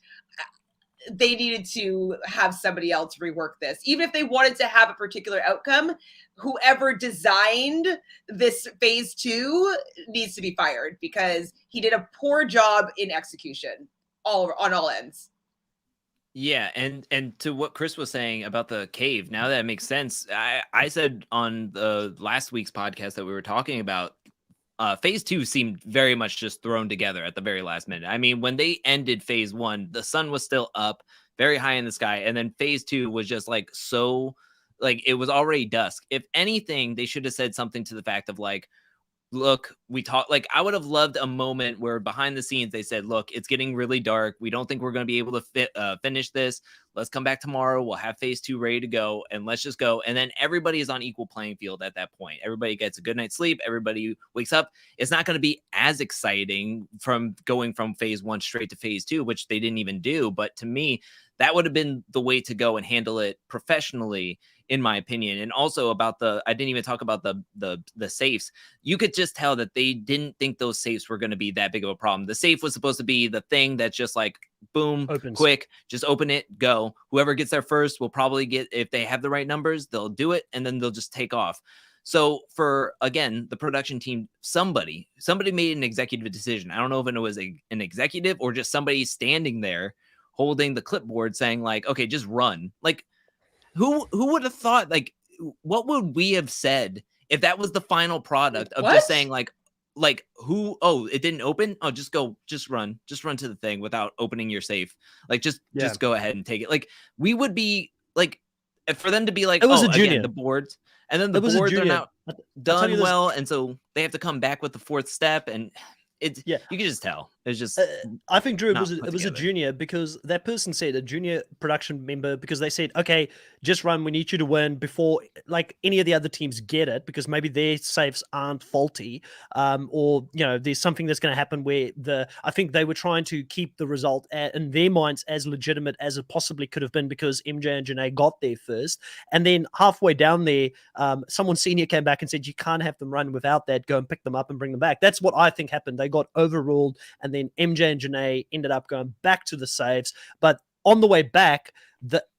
S3: they needed to have somebody else rework this. Even if they wanted to have a particular outcome, whoever designed this phase 2 needs to be fired because he did a poor job in execution on all ends.
S2: Yeah, and to what Chris was saying about the cave, now that makes sense. I said on the last week's podcast that we were talking about, phase 2 seemed very much just thrown together at the very last minute. I mean, when they ended phase 1, the sun was still up, very high in the sky, and then phase 2 was just like so, like it was already dusk. If anything, they should have said something to the fact of like, look, we talked, like I would have loved a moment where behind the scenes they said, look, it's getting really dark, we don't think we're going to be able to finish this, let's come back tomorrow, we'll have phase 2 ready to go, and let's just go. And then everybody is on equal playing field at that point. Everybody gets a good night's sleep, everybody wakes up. It's not going to be as exciting from going from phase 1 straight to phase 2, which they didn't even do, but to me that would have been the way to go and handle it professionally, in my opinion. And also about I didn't even talk about the safes. You could just tell that they didn't think those safes were going to be that big of a problem. The safe was supposed to be the thing that's just like, boom,
S1: Opens.
S2: quick, just open it, go. Whoever gets there first will probably get, if they have the right numbers, they'll do it, and then they'll just take off. So for, again, the production team, somebody made an executive decision. I don't know if it was an executive or just somebody standing there holding the clipboard saying like, okay, just run. Like, who would have thought, like, what would we have said if that was the final product of just saying like who, oh, it didn't open, oh, just go, just run to the thing without opening your safe, like just go ahead and take it. Like, we would be like, for them to be like,
S1: it was
S2: oh,
S1: a junior.
S2: again, the boards, and then the boards are not done well, and so they have to come back with the fourth step, and it's, you can just tell it's just
S1: I think, Drew, it was
S2: together.
S1: a junior, because that person said, a junior production member, because they said, okay, just run, we need you to win before like any of the other teams get it, because maybe their safes aren't faulty, or there's something that's going to happen where I think they were trying to keep the result in their minds as legitimate as it possibly could have been, because MJ and Janae got there first, and then halfway down there, someone senior came back and said, you can't have them run without that, go and pick them up and bring them back. That's what I think happened. They got overruled, and then MJ and Janae ended up going back to the saves. But on the way back,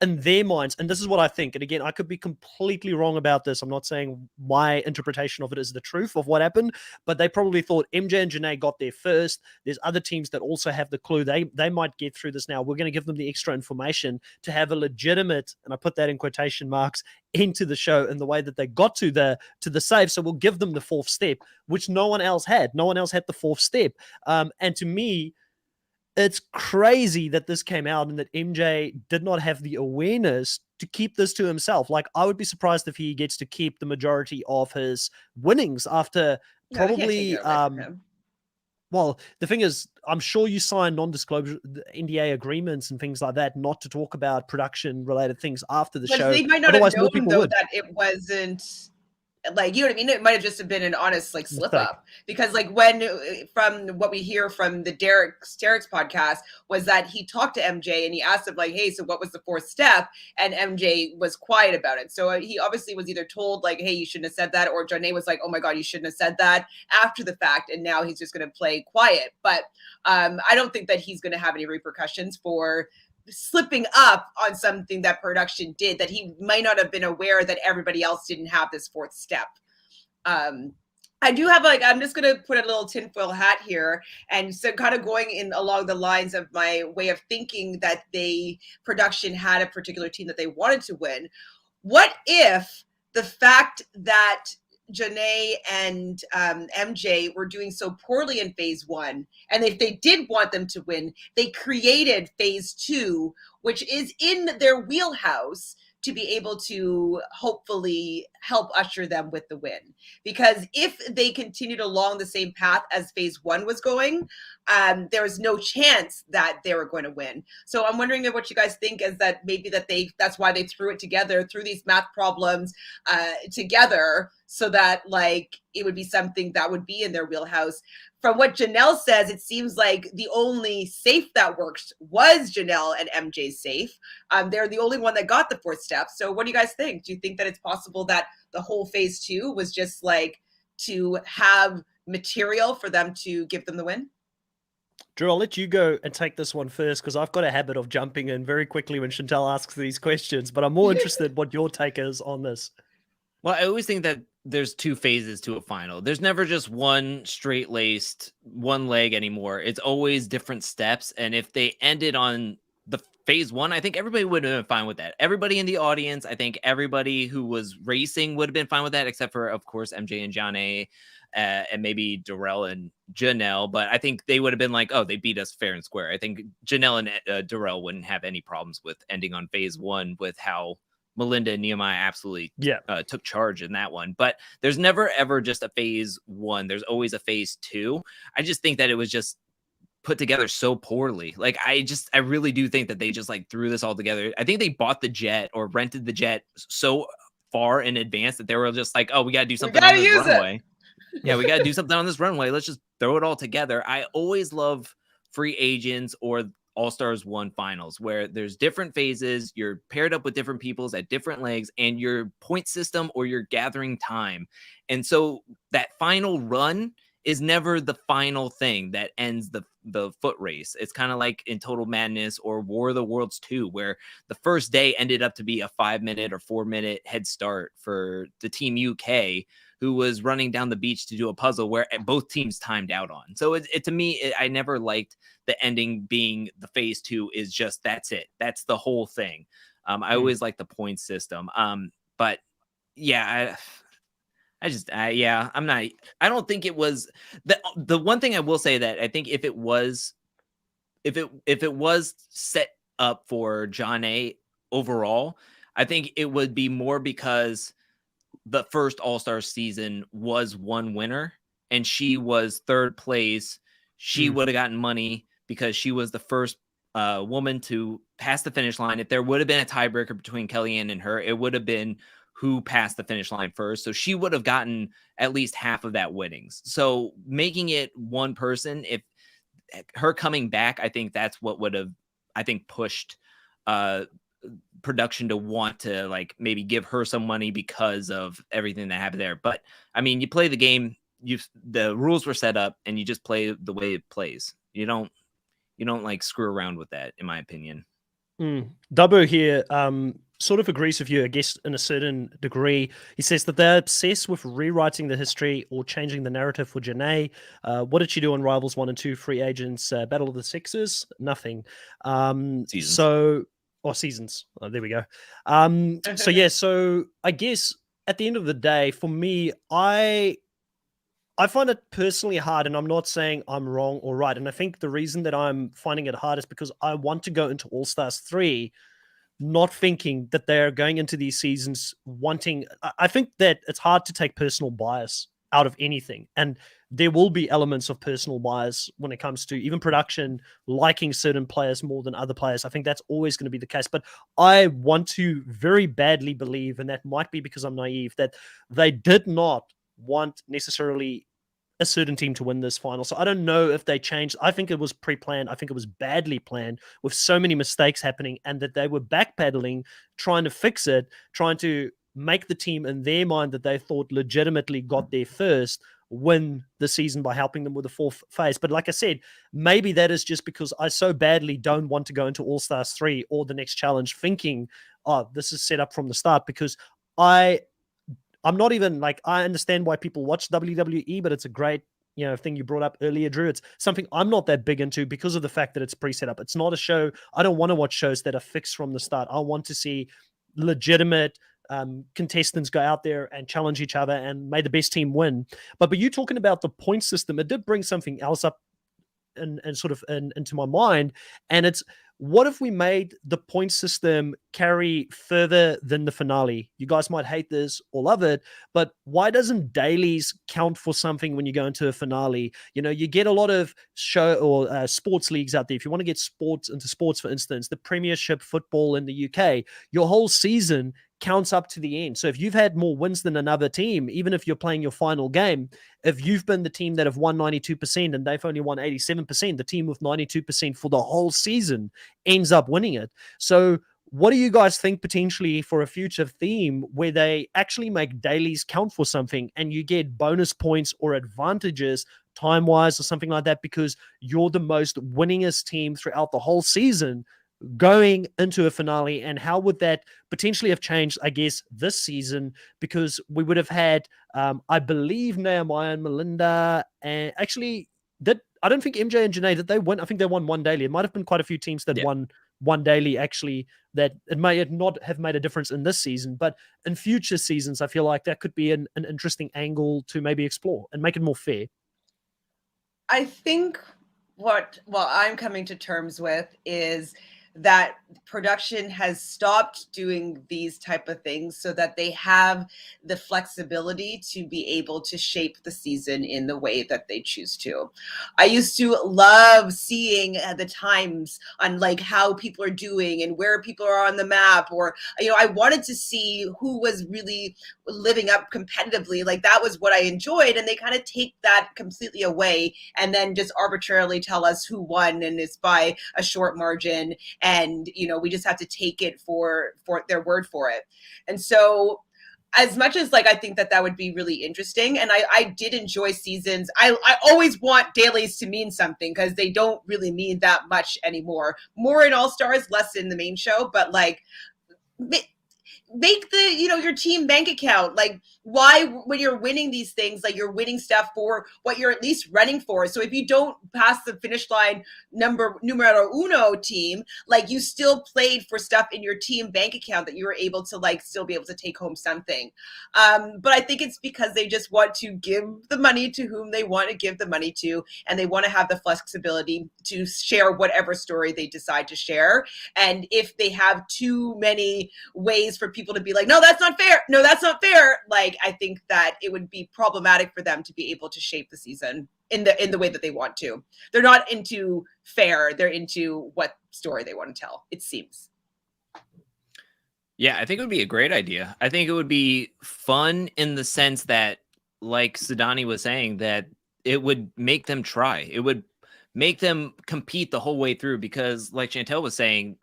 S1: in their minds, and this is what I think, and again, I could be completely wrong about this. I'm not saying my interpretation of it is the truth of what happened, but they probably thought MJ and Janae got there first. There's other teams that also have the clue. They might get through this now. We're going to give them the extra information to have a legitimate, and I put that in quotation marks, into the show in the way that they got to the save. So we'll give them the fourth step, which no one else had. No one else had the fourth step. And to me, it's crazy that this came out and that MJ did not have the awareness to keep this to himself. Like, I would be surprised if he gets to keep the majority of his winnings after probably well, the thing is, I'm sure you sign non-disclosure NDA agreements and things like that, not to talk about production-related things after the show.
S3: They might not have known, though, that it wasn't, like, you know what I mean? It might have just been an honest, like, slip up, because like when, from what we hear from the Derek's podcast, was that he talked to MJ and he asked him like, hey, so what was the fourth step? And MJ was quiet about it. So he obviously was either told like, hey, you shouldn't have said that, or Janae was like, oh my God, you shouldn't have said that, after the fact. And now he's just going to play quiet. But I don't think that he's going to have any repercussions for slipping up on something that production did, that he might not have been aware that everybody else didn't have this fourth step. I do have, like, I'm just going to put a little tinfoil hat here, and so kind of going in along the lines of my way of thinking, that production had a particular team that they wanted to win. What if the fact that Janae and MJ were doing so poorly in phase 1, and if they did want them to win, they created phase 2, which is in their wheelhouse, to be able to hopefully help usher them with the win? Because if they continued along the same path as phase 1 was going, there was no chance that they were going to win. So I'm wondering what you guys think, is that maybe that's why they threw it together, threw these math problems together, so that like it would be something that would be in their wheelhouse. From what Janelle says, it seems like the only safe that worked was Janelle and MJ's safe. They're the only one that got the fourth step. So what do you guys think? Do you think that it's possible that the whole phase 2 was just like to have material for them to give them the win?
S1: Drew, I'll let you go and take this one first, because I've got a habit of jumping in very quickly when Chantal asks these questions, but I'm more interested what your take is on this.
S2: Well, I always think that there's two phases to a final. There's never just one straight-laced, one leg anymore. It's always different steps. And if they ended on the phase one, I think everybody would have been fine with that. Everybody in the audience, I think everybody who was racing would have been fine with that, except for, of course, MJ and John A. And maybe Darrell and Janelle. But I think they would have been like, oh, they beat us fair and square. I think Janelle and Darrell wouldn't have any problems with ending on phase one with how Melinda and Nehemiah absolutely took charge in that one. But there's never, ever just a phase one. There's always a phase two. I just think that it was just put together so poorly. Like, I really do think that they just like threw this all together. I think they bought the jet or rented the jet so far in advance that they were just like, oh, we got to do something on this runway. Yeah, we got to do something on this runway. Let's just throw it all together. I always love free agents or All-Stars 1 finals where there's different phases. You're paired up with different peoples at different legs and your point system or you're gathering time. And so that final run is never the final thing that ends the foot race. It's kind of like in Total Madness or War of the Worlds 2, where the first day ended up to be a 5-minute or 4-minute head start for the Team UK, who was running down the beach to do a puzzle where both teams timed out on. So to me, I never liked the ending being the phase two is just, that's it. That's the whole thing. I always like the point system. But yeah, I don't think it was the one thing I will say that I think if it was set up for John A overall, I think it would be more because the first All-Star season was one winner and she was third place. She would have gotten money because she was the first woman to pass the finish line. If there would have been a tiebreaker between Kellyanne and her, it would have been who passed the finish line first. So she would have gotten at least half of that winnings. So making it one person, if her coming back, I think that's what would have, I think, pushed production to want to like maybe give her some money because of everything that happened there. But I mean, you play the game, the rules were set up and you just play the way it plays. You don't like screw around with that, in my opinion.
S1: Dubbo here sort of agrees with you, I guess, in a certain degree. He says that they're obsessed with rewriting the history or changing the narrative for Janae. What did she do on Rivals 1 and 2, Free Agents, Battle of the Sexes? Nothing.
S2: Seasons.
S1: Seasons. Oh, there we go. So I guess at the end of the day, for me, I find it personally hard, and I'm not saying I'm wrong or right. And I think the reason that I'm finding it hard is because I want to go into All-Stars 3 not thinking that they're going into these seasons wanting... I think that it's hard to take personal bias out of anything. And there will be elements of personal bias when it comes to even production, liking certain players more than other players. I think that's always going to be the case. But I want to very badly believe, and that might be because I'm naive, that they did not want necessarily a certain team to win this final. So I don't know if they changed. I think it was pre-planned. I think it was badly planned with so many mistakes happening, and that they were backpedaling, trying to fix it, trying to make the team in their mind that they thought legitimately got there first win the season by helping them with the fourth phase. But like I said, maybe that is just because I so badly don't want to go into All-Stars 3 or the next challenge thinking, oh, this is set up from the start, because I'm not even like, I understand why people watch WWE, but it's a great, thing you brought up earlier, Drew. It's something I'm not that big into because of the fact that it's pre-set up. It's not a show. I don't want to watch shows that are fixed from the start. I want to see legitimate contestants go out there and challenge each other and may the best team win. But you talking about the point system, it did bring something else up and sort of into my mind. And it's, what if we made the point system carry further than the finale? You guys might hate this or love it, but why doesn't dailies count for something when you go into a finale? You get a lot of show or sports leagues out there. If you want to get into sports, for instance, the Premiership football in the UK, your whole season counts up to the end. So if you've had more wins than another team, even if you're playing your final game, if you've been the team that have won 92% and they've only won 87%, the team with 92% for the whole season ends up winning it. So what do you guys think potentially for a future theme where they actually make dailies count for something and you get bonus points or advantages time-wise or something like that because you're the most winningest team throughout the whole season going into a finale? And how would that potentially have changed, I guess, this season? Because we would have had, I believe, Nehemiah and Melinda, and actually, I don't think MJ and Janae, did they win? I think they won one daily. It might have been quite a few teams that won one daily actually, that it may not have made a difference in this season, but in future seasons, I feel like that could be an interesting angle to maybe explore and make it more fair.
S3: I think what I'm coming to terms with is that production has stopped doing these type of things so that they have the flexibility to be able to shape the season in the way that they choose to. I used to love seeing the times on like how people are doing and where people are on the map, or I wanted to see who was really living up competitively. Like that was what I enjoyed, and they kind of take that completely away and then just arbitrarily tell us who won, and it's by a short margin, and we just have to take it for their word for it. And so as much as like I think that would be really interesting, and I did enjoy seasons, I always want dailies to mean something, because they don't really mean that much anymore. More in All Stars, less in the main show, but like make the your team bank account. Like, why, when you're winning these things, like you're winning stuff for what you're at least running for. So if you don't pass the finish line, numero uno team, like you still played for stuff in your team bank account that you were able to like still be able to take home something. But I think it's because they just want to give the money to whom they want to give the money to, and they want to have the flexibility to share whatever story they decide to share. And if they have too many ways for people to be like, no, that's not fair, no, that's not fair, like I think that it would be problematic for them to be able to shape the season in the way that they want to. They're not into fair, they're into what story they want to tell, it seems.
S2: Yeah, I think it would be a great idea. I think it would be fun in the sense that, like Sidani was saying, that it would make them try. It would make them compete the whole way through, because like Chantel was saying,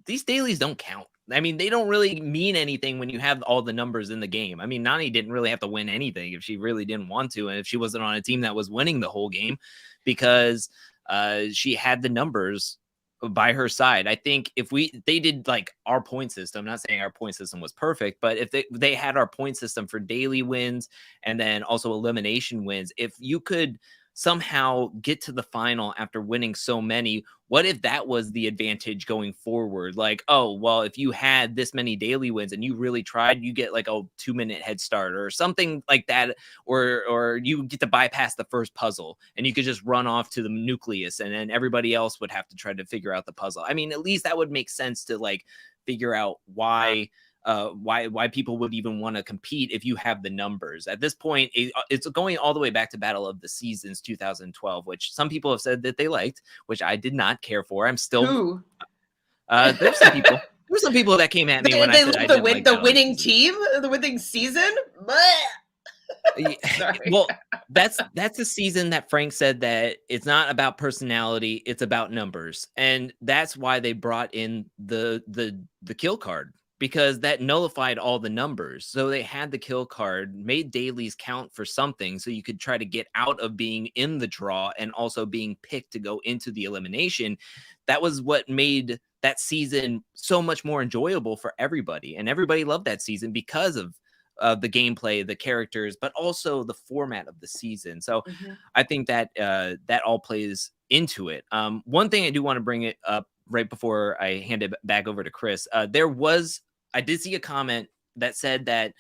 S2: these dailies don't count. I mean, they don't really mean anything when you have all the numbers in the game. I mean, Nani didn't really have to win anything if she really didn't want to, and if she wasn't on a team that was winning the whole game, because she had the numbers by her side. I think if they did like our point system, I'm not saying our point system was perfect, but if they had our point system for daily wins and then also elimination wins, if you could somehow get to the final after winning so many, what if that was the advantage going forward? Like, oh, well, if you had this many daily wins and you really tried, you get like a 2-minute head start or something like that, or you get to bypass the first puzzle and you could just run off to the nucleus, and then everybody else would have to try to figure out the puzzle. I mean, at least that would make sense to like figure out why people would even want to compete if you have the numbers. At this point, it's going all the way back to Battle of the Seasons 2012, which some people have said that they liked, which I did not care for. I'm still there's some people. There's some people that came at me when I said I didn't like
S3: the winning team, the winning season.
S2: Sorry. Well, that's a season that Frank said that it's not about personality, it's about numbers, and that's why they brought in the kill card, because that nullified all the numbers. So they had the kill card, made dailies count for something, so you could try to get out of being in the draw and also being picked to go into the elimination. That was what made that season so much more enjoyable for everybody, and everybody loved that season because of the gameplay, the characters, but also the format of the season. So I think that that all plays into it. One thing I do want to bring it up right before I hand it back over to Chris, I did see a comment that said that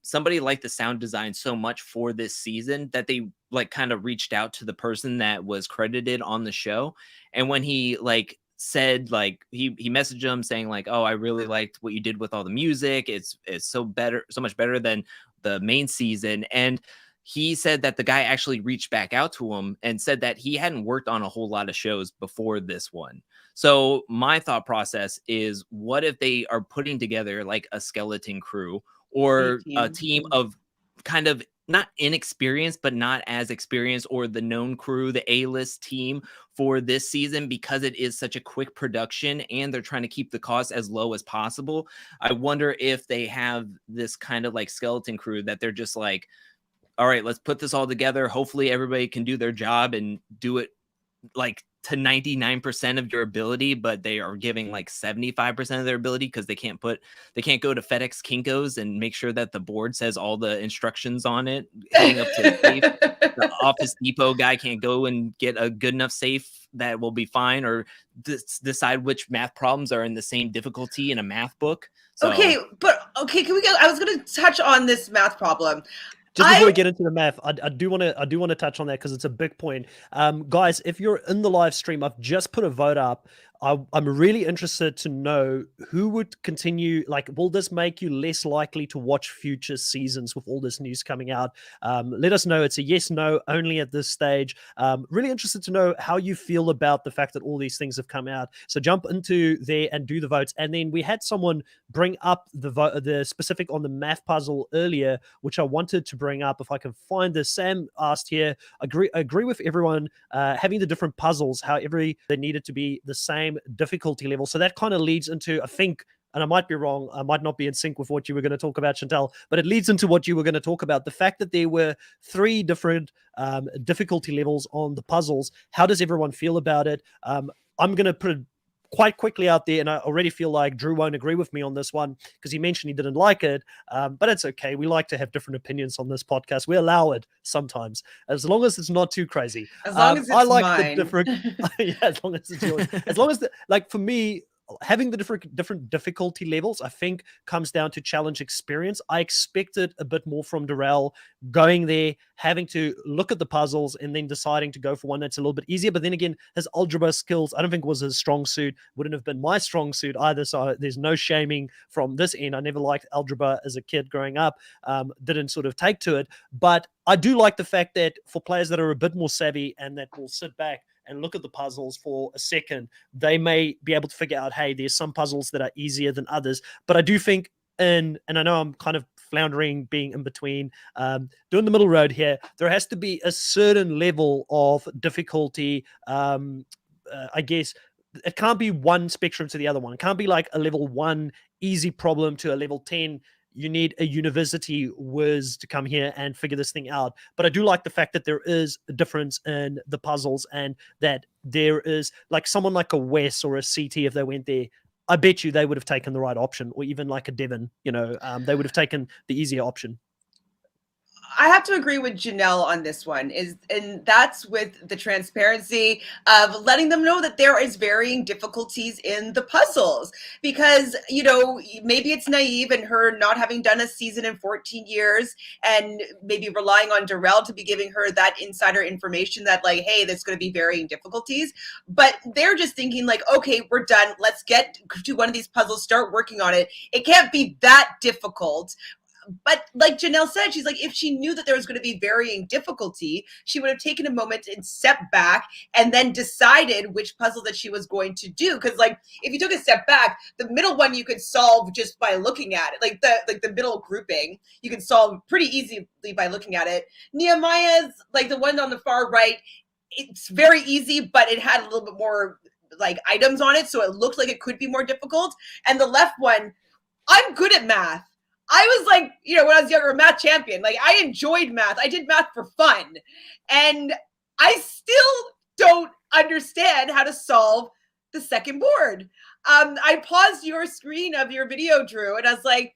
S2: somebody liked the sound design so much for this season that they like kind of reached out to the person that was credited on the show. And when he like said, like he messaged him saying like, oh, I really liked what you did with all the music. It's so much better than the main season. And he said that the guy actually reached back out to him and said that he hadn't worked on a whole lot of shows before this one. So my thought process is, what if they are putting together like a skeleton crew or a team of kind of not inexperienced, but not as experienced, or the known crew, the A-list team for this season, because it is such a quick production and they're trying to keep the cost as low as possible. I wonder if they have this kind of like skeleton crew that they're just like, all right, let's put this all together. Hopefully everybody can do their job and do it like to 99% of your ability, but they are giving like 75% of their ability because they can't go to FedEx Kinko's and make sure that the board says all the instructions on it, hitting up to the safe. The Office Depot guy can't go and get a good enough safe that will be fine, or decide which math problems are in the same difficulty in a math book. So,
S3: can we go? I was going to touch on this math problem.
S1: Just before we get into the math, I do want to touch on that because it's a big point. Guys, if you're in the live stream, I've just put a vote up. I'm really interested to know who would continue. Like, will this make you less likely to watch future seasons with all this news coming out? Let us know. It's a yes, no only at this stage. Really interested to know how you feel about the fact that all these things have come out. So jump into there and do the votes. And then we had someone bring up the specific on the math puzzle earlier, which I wanted to bring up. If I can find this, Sam asked here. Agree with everyone having the different puzzles. How they needed to be the same difficulty level. So that kind of leads into, I think, and I might be wrong, I might not be in sync with what you were going to talk about, Chantal, but it leads into what you were going to talk about, the fact that there were 3 different difficulty levels on the puzzles. How does everyone feel about it? I'm going to put it quite quickly out there, and I already feel like Drew won't agree with me on this one because he mentioned he didn't like it, but it's okay. We like to have different opinions on this podcast. We allow it sometimes, as long as it's not too crazy.
S3: As long as it's
S1: I like
S3: mine.
S1: the different yeah, as long as it's yours. As long as like for me, having the different difficulty levels, I think, comes down to challenge experience. I expected a bit more from Darrell, going there, having to look at the puzzles and then deciding to go for one that's a little bit easier. But then again, his algebra skills, I don't think was his strong suit, wouldn't have been my strong suit either. So there's no shaming from this end. I never liked algebra as a kid growing up, didn't sort of take to it. But I do like the fact that for players that are a bit more savvy and that will sit back and look at the puzzles for a second, they may be able to figure out, hey, there's some puzzles that are easier than others. But I do think, and I know I'm kind of floundering, being in between, doing the middle road here, there has to be a certain level of difficulty. I guess it can't be one spectrum to the other one. It can't be like a level 1 easy problem to a level 10. You need a university whiz to come here and figure this thing out. But I do like the fact that there is a difference in the puzzles, and that there is like someone like a Wes or a CT, if they went there, I bet you they would have taken the right option, or even like a Devon, they would have taken the easier option.
S3: I have to agree with Janelle on this one, and that's with the transparency of letting them know that there is varying difficulties in the puzzles, because, maybe it's naive and her not having done a season in 14 years and maybe relying on Darrell to be giving her that insider information that like, hey, there's going to be varying difficulties. But they're just thinking like, okay, we're done. Let's get to one of these puzzles, start working on it. It can't be that difficult. But like Janelle said, she's like, if she knew that there was going to be varying difficulty, she would have taken a moment and stepped back and then decided which puzzle that she was going to do. Because like, if you took a step back, the middle one you could solve just by looking at it. Like the middle grouping, you can solve pretty easily by looking at it. Nehemiah's, like the one on the far right, it's very easy, but it had a little bit more like items on it, so it looked like it could be more difficult. And the left one, I'm good at math. I was like, when I was younger, a math champion. Like, I enjoyed math. I did math for fun. And I still don't understand how to solve the second board. I paused your screen of your video, Drew, and I was like,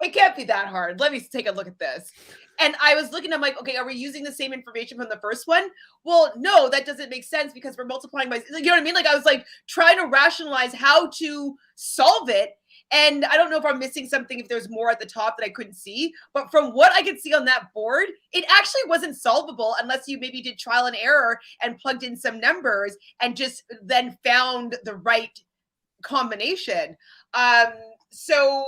S3: it can't be that hard. Let me take a look at this. And I was looking, I'm like, okay, are we using the same information from the first one? Well, no, that doesn't make sense because we're multiplying by, you know what I mean? Like, I was like trying to rationalize how to solve it. And I don't know if I'm missing something, if there's more at the top that I couldn't see, but from what I could see on that board, it actually wasn't solvable unless you maybe did trial and error and plugged in some numbers and just then found the right combination. So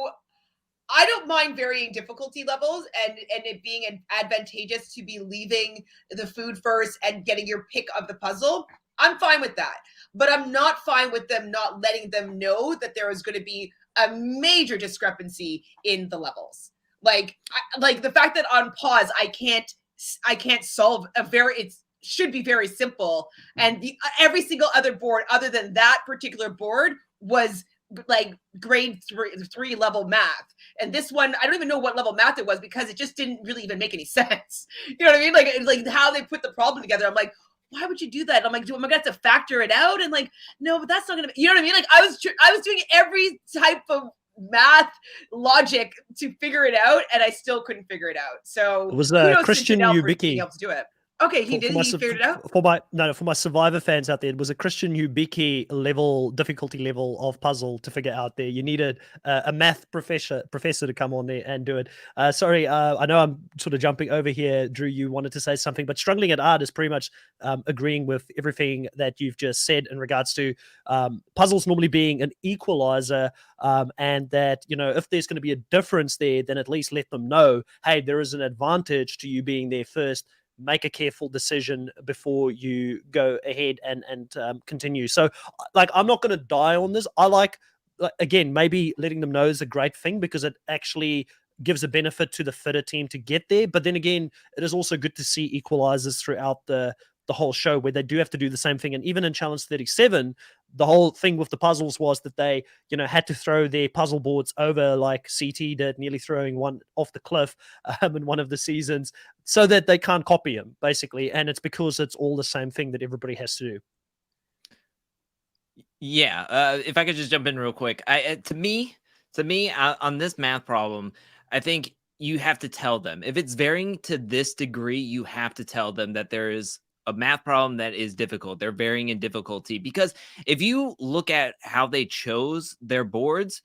S3: I don't mind varying difficulty levels and it being advantageous to be leaving the food first and getting your pick of the puzzle. I'm fine with that, but I'm not fine with them not letting them know that there is going to be a major discrepancy in the levels. Like the fact that on pause, I can't solve it should be very simple. And every single other board other than that particular board was like grade 3 level math. And this one, I don't even know what level math it was because it just didn't really even make any sense. You know what I mean? Like how they put the problem together. I'm like, why would you do that? And I'm like, am I gonna have to factor it out? And like, no, but that's not gonna be, you know what I mean? Like I was doing every type of math logic to figure it out, and I still couldn't figure it out. So
S1: It was
S3: kudos to
S1: Christian
S3: Janelle for being
S1: Ubicki.
S3: able to do it. Okay, he figured it out.
S1: For my Survivor fans out there, it was a Christian Ubicki difficulty level of puzzle to figure out there. You needed a math professor to come on there and do it. Sorry, I know I'm sort of jumping over here, Drew. You wanted to say something, but struggling at art is pretty much agreeing with everything that you've just said in regards to puzzles normally being an equalizer, and that, you know, if there's going to be a difference there, then at least let them know, hey, there is an advantage to you being there first. Make a careful decision before you go ahead and continue. So, like, I'm not going to die on this. I like, again, maybe letting them know is a great thing because it actually gives a benefit to the fitter team to get there. But then again, it is also good to see equalizers throughout the whole show where they do have to do the same thing. And even in Challenge 37, the whole thing with the puzzles was that they, you know, had to throw their puzzle boards over like CT did, nearly throwing one off the cliff in one of the seasons, so that they can't copy him, basically. And it's because it's all the same thing that everybody has to do.
S2: Yeah, if I could just jump in real quick, to me, on this math problem, I think you have to tell them if it's varying to this degree. You have to tell them that there is a math problem that is difficult. They're varying in difficulty because if you look at how they chose their boards,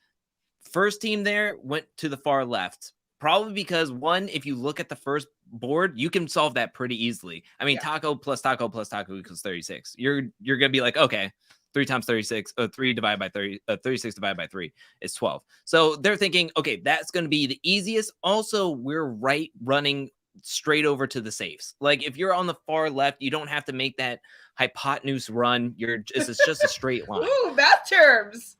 S2: first team there went to the far left. Probably because one, if you look at the first board, you can solve that pretty easily. I mean, taco plus taco plus taco equals 36. You're gonna be like, okay, 3 times 36, 3 divided by 30, 36 divided by 3 is 12. So they're thinking, okay, that's going to be the easiest. Also, we're running straight over to the safes. Like if you're on the far left, you don't have to make that hypotenuse run. It's just a straight line.
S3: Ooh, math terms.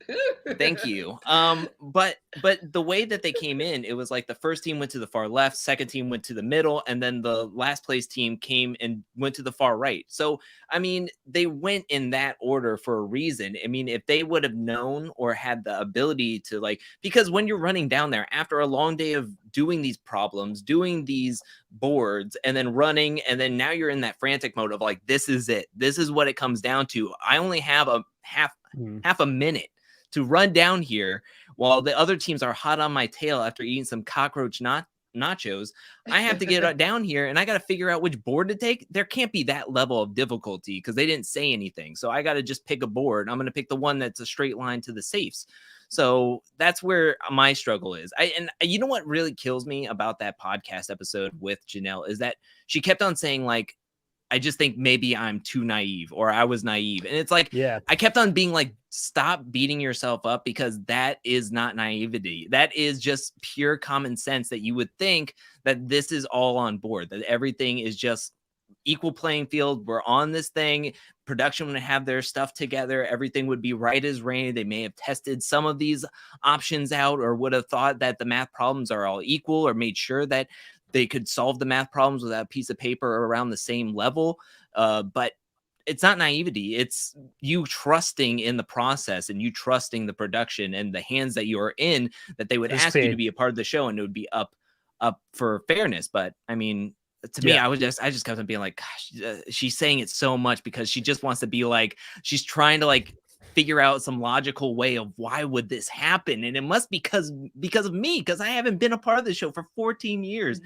S2: Thank you. But the way that they came in, it was like the first team went to the far left, second team went to the middle, and then the last place team came and went to the far right. So I mean, they went in that order for a reason. I mean, if they would have known or had the ability to, like, because when you're running down there after a long day of doing these problems, doing these boards, and then running, and then now you're in that frantic mode of like, this is it. This is what it comes down to. I only have a half a minute to run down here while the other teams are hot on my tail after eating some cockroach nachos. I have to get down here and I got to figure out which board to take. There can't be that level of difficulty because they didn't say anything. So I got to just pick a board. I'm going to pick the one that's a straight line to the safes. So that's where my struggle is. And you know what really kills me about that podcast episode with Janelle is that she kept on saying, like, I just think maybe I'm too naive or I was naive. And it's like,
S1: yeah,
S2: I kept on being like, stop beating yourself up because that is not naivety. That is just pure common sense that you would think that this is all on board, that everything is just equal playing field. We're on this thing. Production would have their stuff together. Everything would be right as rain. They may have tested some of these options out or would have thought that the math problems are all equal or made sure that they could solve the math problems with a piece of paper around the same level. But it's not naivety. It's you trusting in the process and you trusting the production and the hands that you are in, that they would ask you to be a part of the show and it would be up for fairness. But I mean, to me, I just kept on being like, gosh, she's saying it so much because she just wants to be like, she's trying to like figure out some logical way of why would this happen, and it must be because of me, because I haven't been a part of the show for 14 years.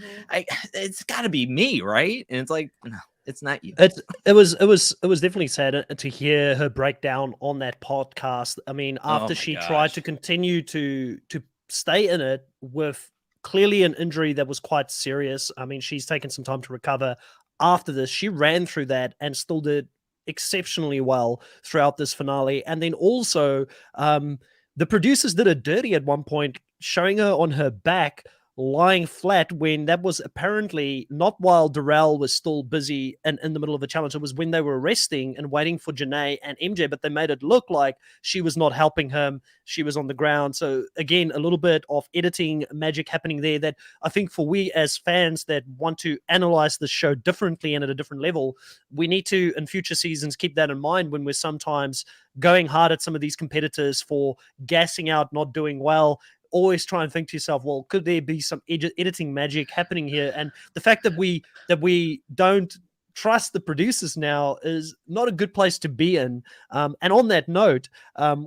S2: It's got to be me, right? And it's like, no, it's not you.
S1: It was definitely sad to hear her breakdown on that podcast. I mean, after she tried to continue to stay in it with clearly an injury that was quite serious. I mean, she's taken some time to recover after this. She ran through that and still did exceptionally well throughout this finale. And then also the producers did a dirty at one point, showing her on her back lying flat when that was apparently not while Darrell was still busy and in the middle of a challenge. It was when they were resting and waiting for Janae and MJ, but they made it look like she was not helping him. She was on the ground. So again, a little bit of editing magic happening there that I think for we as fans that want to analyze the show differently and at a different level, we need to in future seasons keep that in mind when we're sometimes going hard at some of these competitors for gassing out, not doing well. Always try and think to yourself, well, could there be some editing magic happening here? And the fact that we don't trust the producers now is not a good place to be in. And on that note,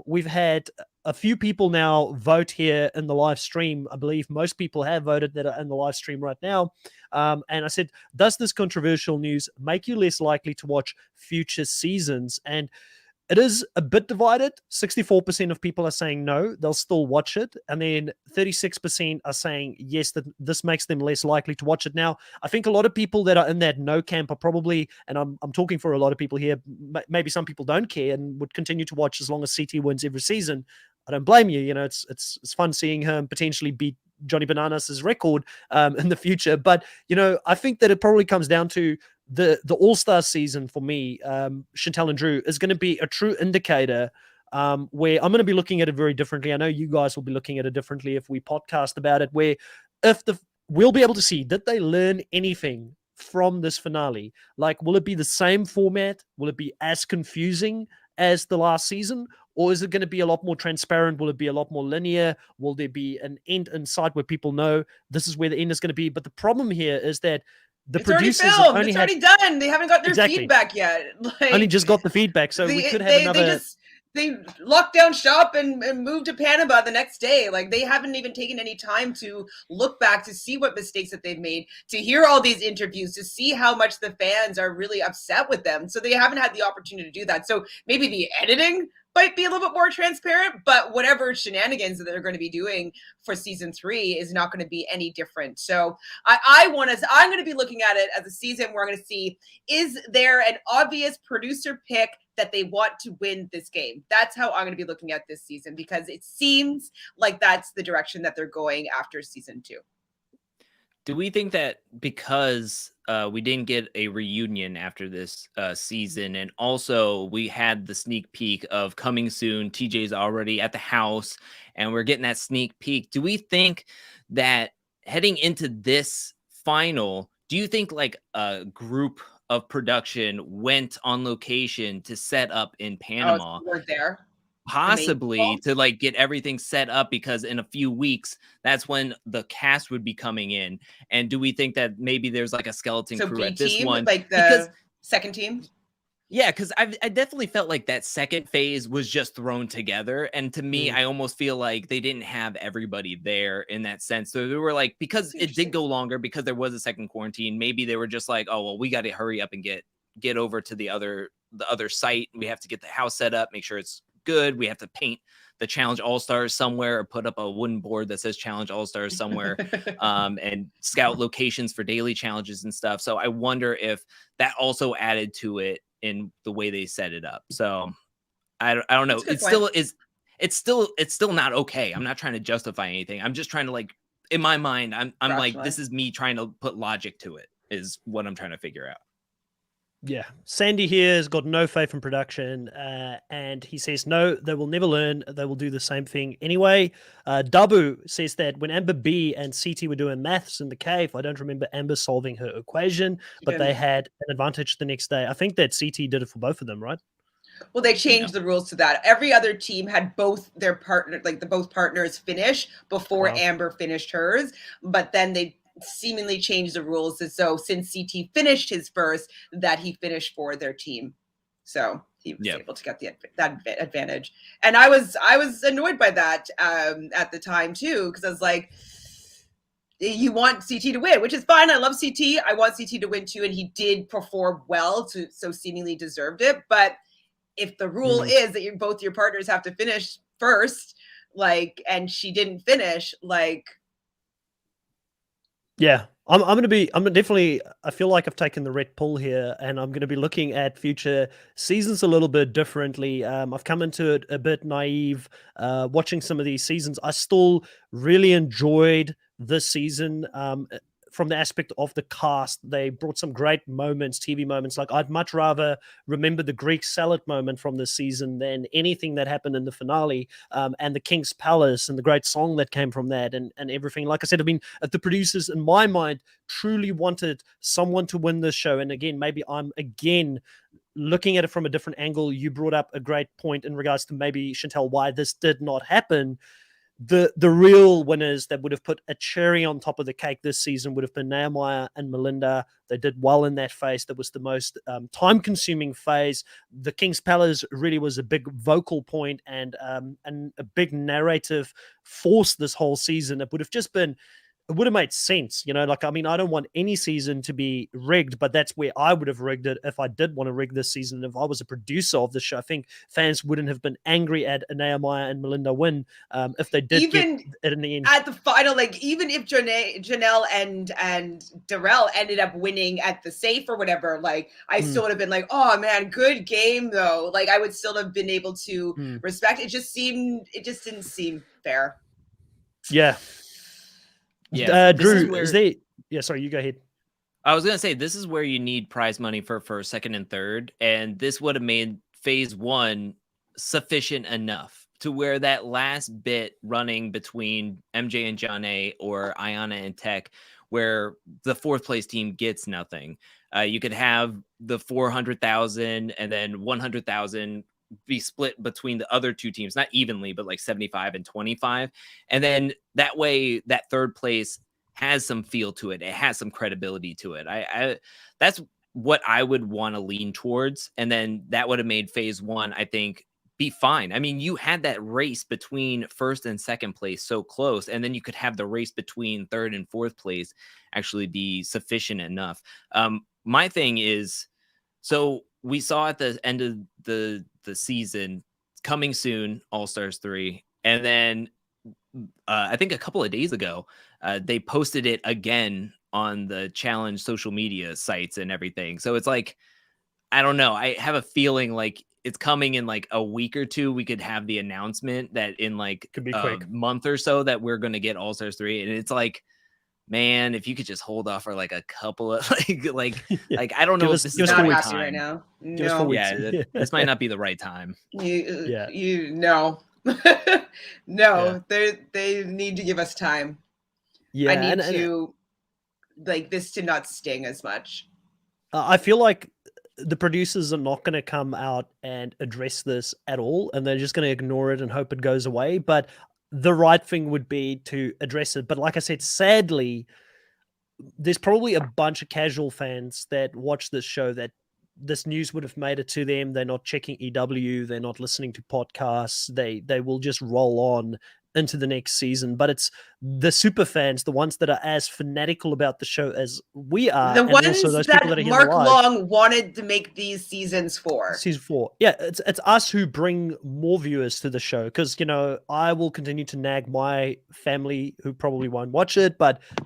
S1: we've had a few people now vote here in the live stream. I believe most people have voted that are in the live stream right now. And I said, does this controversial news make you less likely to watch future seasons? And it is a bit divided. 64% of people are saying no, they'll still watch it. And then 36% are saying yes, that this makes them less likely to watch it. Now, I think a lot of people that are in that no camp are probably, and I'm talking for a lot of people here, maybe some people don't care and would continue to watch as long as CT wins every season. I don't blame you. You know, it's fun seeing him potentially beat Johnny Bananas' record in the future. But, you know, I think that it probably comes down to the All-Star season for me, Chantel and Drew, is going to be a true indicator where I'm going to be looking at it very differently. I know you guys will be looking at it differently if we podcast about it, where we'll be able to see, did they learn anything from this finale? Like, will it be the same format? Will it be as confusing as the last season? Or is it going to be a lot more transparent? Will it be a lot more linear? Will there be an end in sight where people know this is where the end is going to be? But the problem here is that
S3: it's producers already filmed. It's already done. They haven't got their feedback yet.
S1: Like, only just got the feedback, so we could have another.
S3: They locked down shop and moved to Panama the next day. Like, they haven't even taken any time to look back to see what mistakes that they've made, to hear all these interviews, to see how much the fans are really upset with them. So they haven't had the opportunity to do that. So maybe the editing might be a little bit more transparent, but whatever shenanigans that they're going to be doing for season 3 is not going to be any different. So I'm going to be looking at it as a season where I'm going to see, is there an obvious producer pick that they want to win this game? That's how I'm going to be looking at this season, because it seems like that's the direction that they're going after season 2.
S2: Do we think that because we didn't get a reunion after this season, and also we had the sneak peek of coming soon, TJ's already at the house, and we're getting that sneak peek, do we think that heading into this final, do you think like a group of production went on location to set up in Panama?
S3: Oh, we're there.
S2: Possibly to like get everything set up, because in a few weeks that's when the cast would be coming in. And do we think that maybe there's like a skeleton crew at this one,
S3: like the second team?
S2: Yeah, because I definitely felt like that second phase was just thrown together, and to me I almost feel like they didn't have everybody there in that sense. So they were like, because it did go longer, because there was a second quarantine, maybe they were just like, oh well, we got to hurry up and get over to the other site. We have to get the house set up, make sure it's good. We have to paint the Challenge All-Stars somewhere, or put up a wooden board that says Challenge All-Stars somewhere, and scout locations for daily challenges and stuff. So I wonder if that also added to it in the way they set it up. So I don't know. It's still not okay. I'm not trying to justify anything. I'm just trying to, like, in my mind, I'm like, this is me trying to put logic to it, is what I'm trying to figure out.
S1: Yeah, Sandy here has got no faith in production, and he says, no, they will never learn. They will do the same thing anyway. Dabu says that when Amber B and CT were doing maths in the cave, I don't remember Amber solving her equation, but they had an advantage the next day. I think that CT did it for both of them, right?
S3: Well, they changed the rules to that. Every other team had both their partner, like both partners finish before Amber finished hers, but then they seemingly changed the rules, so since CT finished his first, that he finished for their team, so he was able to get that advantage. And I was annoyed by that at the time too, because I was like, you want CT to win, which is fine. I love CT. I want CT to win too, and he did perform well, so seemingly deserved it. But if the rule is that both your partners have to finish first, like, and she didn't finish, like.
S1: Yeah, I'm definitely, I feel like I've taken the red pill here, and I'm going to be looking at future seasons a little bit differently. I've come into it a bit naive, watching some of these seasons. I still really enjoyed this season. From the aspect of the cast, they brought some great moments, TV moments. Like, I'd much rather remember the Greek salad moment from this season than anything that happened in the finale, and the King's Palace and the great song that came from that, and everything. Like I said, I mean, the producers, in my mind, truly wanted someone to win this show. And again, maybe I'm looking at it from a different angle. You brought up a great point in regards to maybe, Chantel, why this did not happen. the real winners that would have put a cherry on top of the cake this season would have been Nehemiah and Melinda. They did well in that phase. That was the most time-consuming phase. The King's Palace really was a big vocal point and a big narrative force this whole season. It would have just been, it would have made sense, you know, like, I mean, I don't want any season to be rigged, but that's where I would have rigged it if I did want to rig this season. If I was a producer of the show, I think fans wouldn't have been angry at a Nehemiah and Melinda win if they did
S3: Even
S1: get it in the end.
S3: at the final, like, even if Janelle and Darrell ended up winning at the safe or whatever, like, I still would have been like, oh man, good game though. Like, I would still have been able to respect. It just didn't seem fair.
S1: Yeah.
S2: Yeah,
S1: Drew, sorry, you go ahead.
S2: I was gonna say, this is where you need prize money for first, second, and third, and this would have made phase one sufficient enough to where that last bit running between MJ and John A or Ayana and Tech, where the fourth place team gets nothing. You could have the 400,000 and then 100,000 be split between the other two teams, not evenly, but like 75 and 25. And then that way, that third place has some feel to it. It has some credibility to it. I that's what I would want to lean towards. And then that would have made phase one, I think, be fine. I mean, you had that race between first and second place so close, and then you could have the race between third and fourth place actually be sufficient enough. My thing is, so we saw at the end of the season, coming soon, All-Stars 3, and then I think a couple of days ago, they posted it again on the challenge social media sites and everything. So it's like, I don't know. I have a feeling like it's coming in like a week or two. We could have the announcement that in like
S1: could be
S2: a
S1: quick
S2: month or so that we're going to get All-Stars 3. And it's like, man, if you could just hold off for like a couple of like I don't know if this is
S3: not
S2: the right
S3: happy
S2: time
S3: right now. No.
S2: This might not be the right time.
S3: No. No, they need to give us time.
S1: Yeah,
S3: I need to like this to not sting as much.
S1: I feel like the producers are not going to come out and address this at all, and they're just going to ignore it and hope it goes away. But the right thing would be to address it. But like I said, sadly, there's probably a bunch of casual fans that watch this show that this news would have made it to them. They're not checking EW. They're not listening to podcasts. They will just roll on into the next season. But it's the super fans, the ones that are as fanatical about the show as we are,
S3: the
S1: and
S3: ones
S1: also those
S3: that
S1: people that are here
S3: Mark
S1: live.
S3: Long wanted to make these seasons for.
S1: Season 4. Yeah, it's us who bring more viewers to the show, because, you know, I will continue to nag my family who probably won't watch it,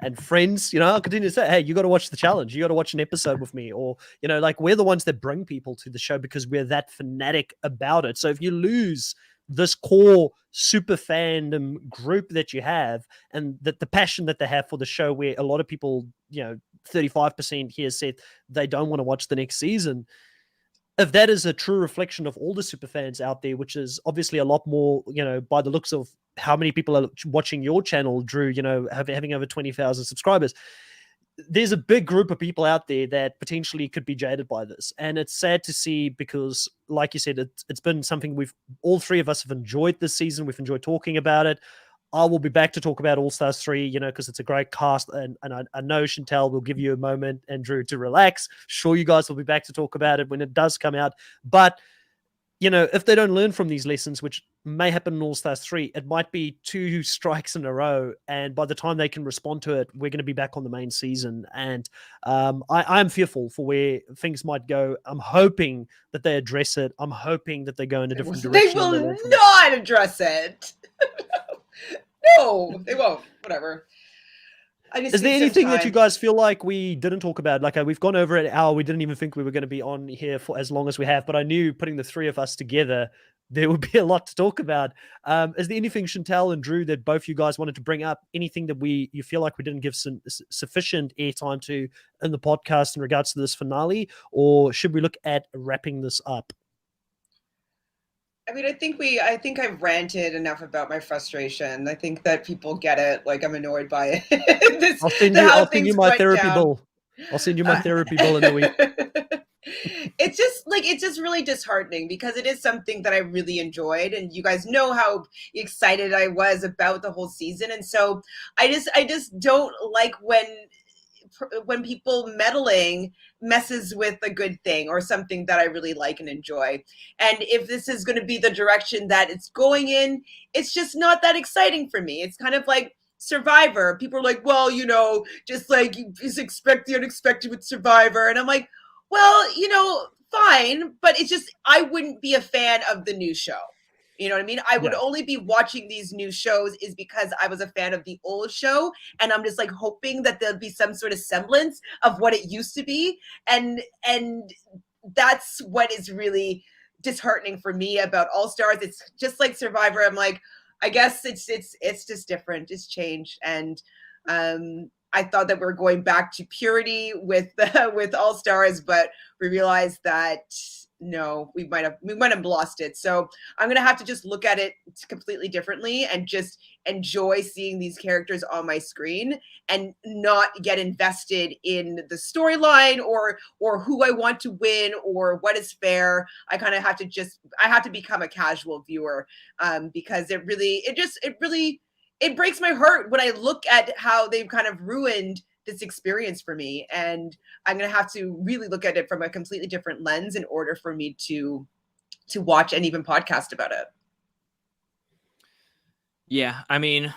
S1: and friends, you know, I'll continue to say, hey, you got to watch the challenge. You got to watch an episode with me. Or, you know, like, we're the ones that bring people to the show because we're that fanatic about it. So if you lose this core super fandom group that you have, and that the passion that they have for the show, where a lot of people, you know, 35% here said they don't want to watch the next season. If that is a true reflection of all the super fans out there, which is obviously a lot more, you know, by the looks of how many people are watching your channel, Drew, you know, having over 20,000 subscribers, there's a big group of people out there that potentially could be jaded by this. And it's sad to see, because like you said, it's been something all three of us have enjoyed this season. We've enjoyed talking about it. I will be back to talk about All-Stars 3, you know, because it's a great cast. And I know Chantel will give you a moment, and Drew, to relax. Sure, you guys will be back to talk about it when it does come out. But, you know, if they don't learn from these lessons, which may happen in All-Stars 3, it might be 2 strikes in a row. And by the time they can respond to it, we're going to be back on the main season. And I'm fearful for where things might go. I'm hoping that they address it. I'm hoping that they go in a different direction.
S3: They will not address it. No, they won't. Whatever.
S1: Is there anything that you guys feel like we didn't talk about? Like, we've gone over an hour. We didn't even think we were going to be on here for as long as we have, but I knew putting the three of us together, there would be a lot to talk about. Is there anything, Chantel and Drew, that both you guys wanted to bring up? Anything that you feel like we didn't give sufficient airtime to in the podcast in regards to this finale? Or should we look at wrapping this up?
S3: I mean, I think I've ranted enough about my frustration. I think that people get it. Like, I'm annoyed by it.
S1: I'll send you my therapy bill. I'll send you my therapy bill in a week.
S3: it's just really disheartening because it is something that I really enjoyed, and you guys know how excited I was about the whole season. And so I just don't like when people meddling messes with a good thing or something that I really like and enjoy. And if this is going to be the direction that it's going in, it's just not that exciting for me. It's kind of like Survivor. People are like, well, just like you just expect the unexpected with Survivor. And I'm like, well, fine, but it's just I wouldn't be a fan of the new show. You know what I mean? I would
S1: Yeah.
S3: only be watching these new shows is because I was a fan of the old show, and I'm just like hoping that there'll be some sort of semblance of what it used to be. And that's what is really disheartening for me about All Stars. It's just like Survivor. I'm like, I guess it's just different. It's changed. And I thought that we are going back to purity with with All Stars, but we realized that no, we might have lost it. So I'm gonna have to just look at it completely differently and just enjoy seeing these characters on my screen and not get invested in the storyline or who I want to win or what is fair. I kind of have to become a casual viewer because it breaks my heart when I look at how they've kind of ruined this experience for me. And I'm going to have to really look at it from a completely different lens in order for me to watch and even podcast about it.
S2: Yeah, I mean,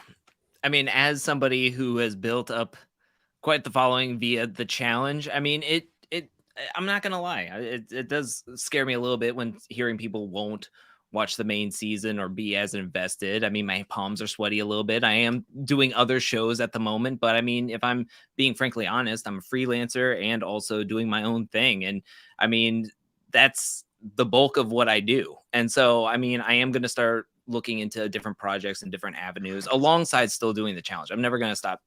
S2: as somebody who has built up quite the following via the challenge, I mean, it I'm not gonna lie, it does scare me a little bit when hearing people won't watch the main season or be as invested. I mean, my palms are sweaty a little bit. I am doing other shows at the moment, but I mean, if I'm being frankly honest, I'm a freelancer and also doing my own thing, and I mean, that's the bulk of what I do. And so, I mean, I am gonna start looking into different projects and different avenues alongside still doing the challenge. I'm never going to stop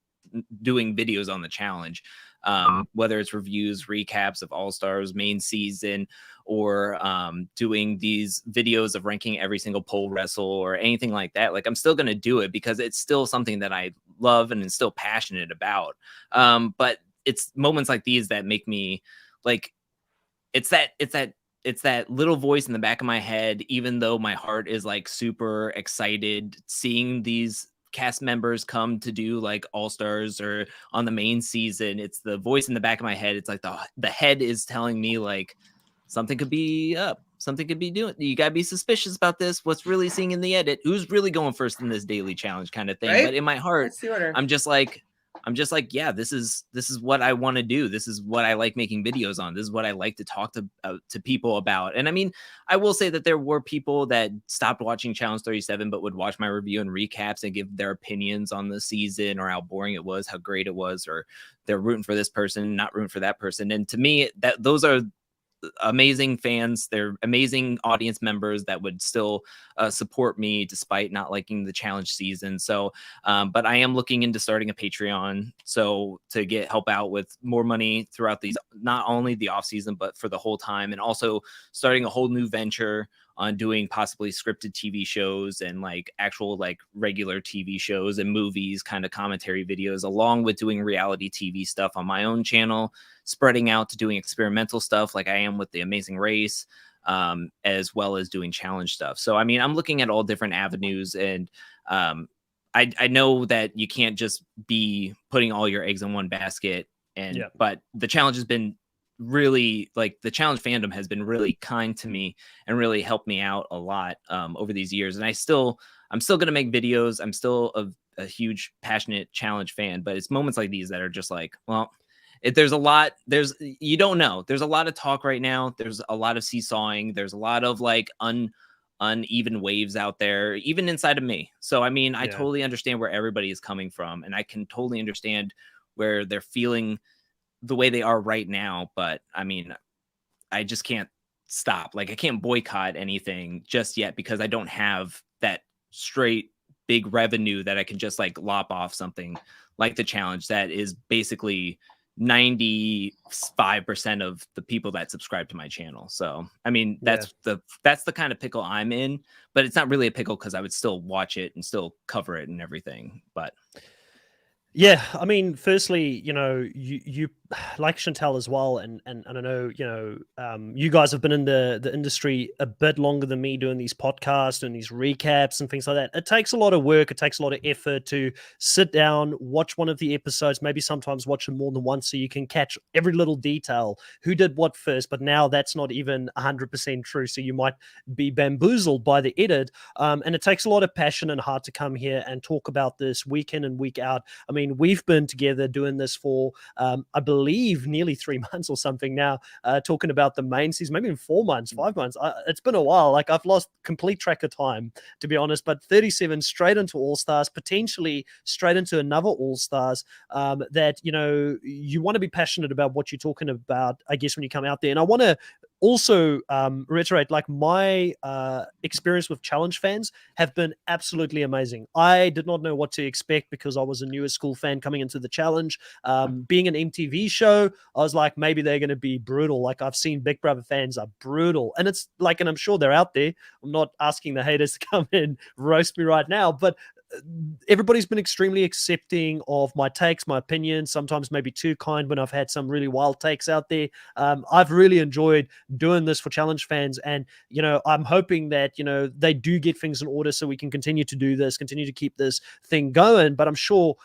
S2: doing videos on the challenge, whether it's reviews, recaps of All Stars main season, or doing these videos of ranking every single pole wrestle or anything like that. Like, I'm still going to do it because it's still something that I love and is still passionate about. But it's moments like these that make me like, it's that little voice in the back of my head, even though my heart is like super excited seeing these cast members come to do like All Stars or on the main season. It's the voice in the back of my head. It's like the head is telling me like something could be up, something could be doing. You gotta be suspicious about this. What's really seeing in the edit? Who's really going first in this daily challenge kind of thing?
S3: Right?
S2: But in my heart,
S3: That's the order.
S2: I'm just like, yeah, this is what I want to do. This is what I like making videos on. This is what I like to talk to people about. And I mean, I will say that there were people that stopped watching Challenge 37, but would watch my review and recaps and give their opinions on the season or how boring it was, how great it was, or they're rooting for this person, not rooting for that person. And to me, that those are amazing fans. They're amazing audience members that would still support me despite not liking the challenge season. So, but I am looking into starting a Patreon so to get help out with more money throughout these, not only the off season, but for the whole time, and also starting a whole new venture on doing possibly scripted TV shows and like actual like regular TV shows and movies, kind of commentary videos, along with doing reality TV stuff on my own channel, spreading out to doing experimental stuff like I am with The Amazing Race, as well as doing challenge stuff. So, I mean, I'm looking at all different avenues, and I know that you can't just be putting all your eggs in one basket. And but the challenge has been really, like, the challenge fandom has been really kind to me and really helped me out a lot over these years. And I'm still going to make videos. I'm still a huge passionate challenge fan, but it's moments like these that are just like, well, there's a lot, you don't know, there's a lot of talk right now. There's a lot of seesawing. There's a lot of like uneven waves out there, even inside of me. So, I mean, I totally understand where everybody is coming from, and I can totally understand where they're feeling the way they are right now. But I mean, I just can't stop. Like, I can't boycott anything just yet because I don't have that straight big revenue that I can just like lop off something like the challenge that is basically 95% of the people that subscribe to my channel. So, I mean, that's the kind of pickle I'm in, but it's not really a pickle because I would still watch it and still cover it and everything. But
S1: Yeah, I mean, firstly, you like Chantel as well, and I know, you guys have been in the industry a bit longer than me, doing these podcasts and these recaps and things like that. It takes a lot of work, it takes a lot of effort to sit down, watch one of the episodes, maybe sometimes watch them more than once, so you can catch every little detail, who did what first. But now that's not even 100% true, so you might be bamboozled by the edit. And it takes a lot of passion and heart to come here and talk about this week in and week out. I mean, we've been together doing this for, I believe, nearly 3 months or something now, talking about the main season, maybe in 4 months, 5 months. It's been a while. Like, I've lost complete track of time, to be honest. But 37 straight into All Stars, potentially straight into another All Stars. That, you want to be passionate about what you're talking about, I guess, when you come out there. And I want to also reiterate, like, my experience with challenge fans have been absolutely amazing. I did not know what to expect because I was a newer school fan coming into the challenge. Being an MTV show, I was like, maybe they're going to be brutal. Like, I've seen Big Brother fans are brutal, and it's like, and I'm sure they're out there. I'm not asking the haters to come and roast me right now, but everybody's been extremely accepting of my takes, my opinions, sometimes maybe too kind when I've had some really wild takes out there. I've really enjoyed doing this for challenge fans, and I'm hoping that they do get things in order so we can continue to do this, continue to keep this thing going. But I'm sure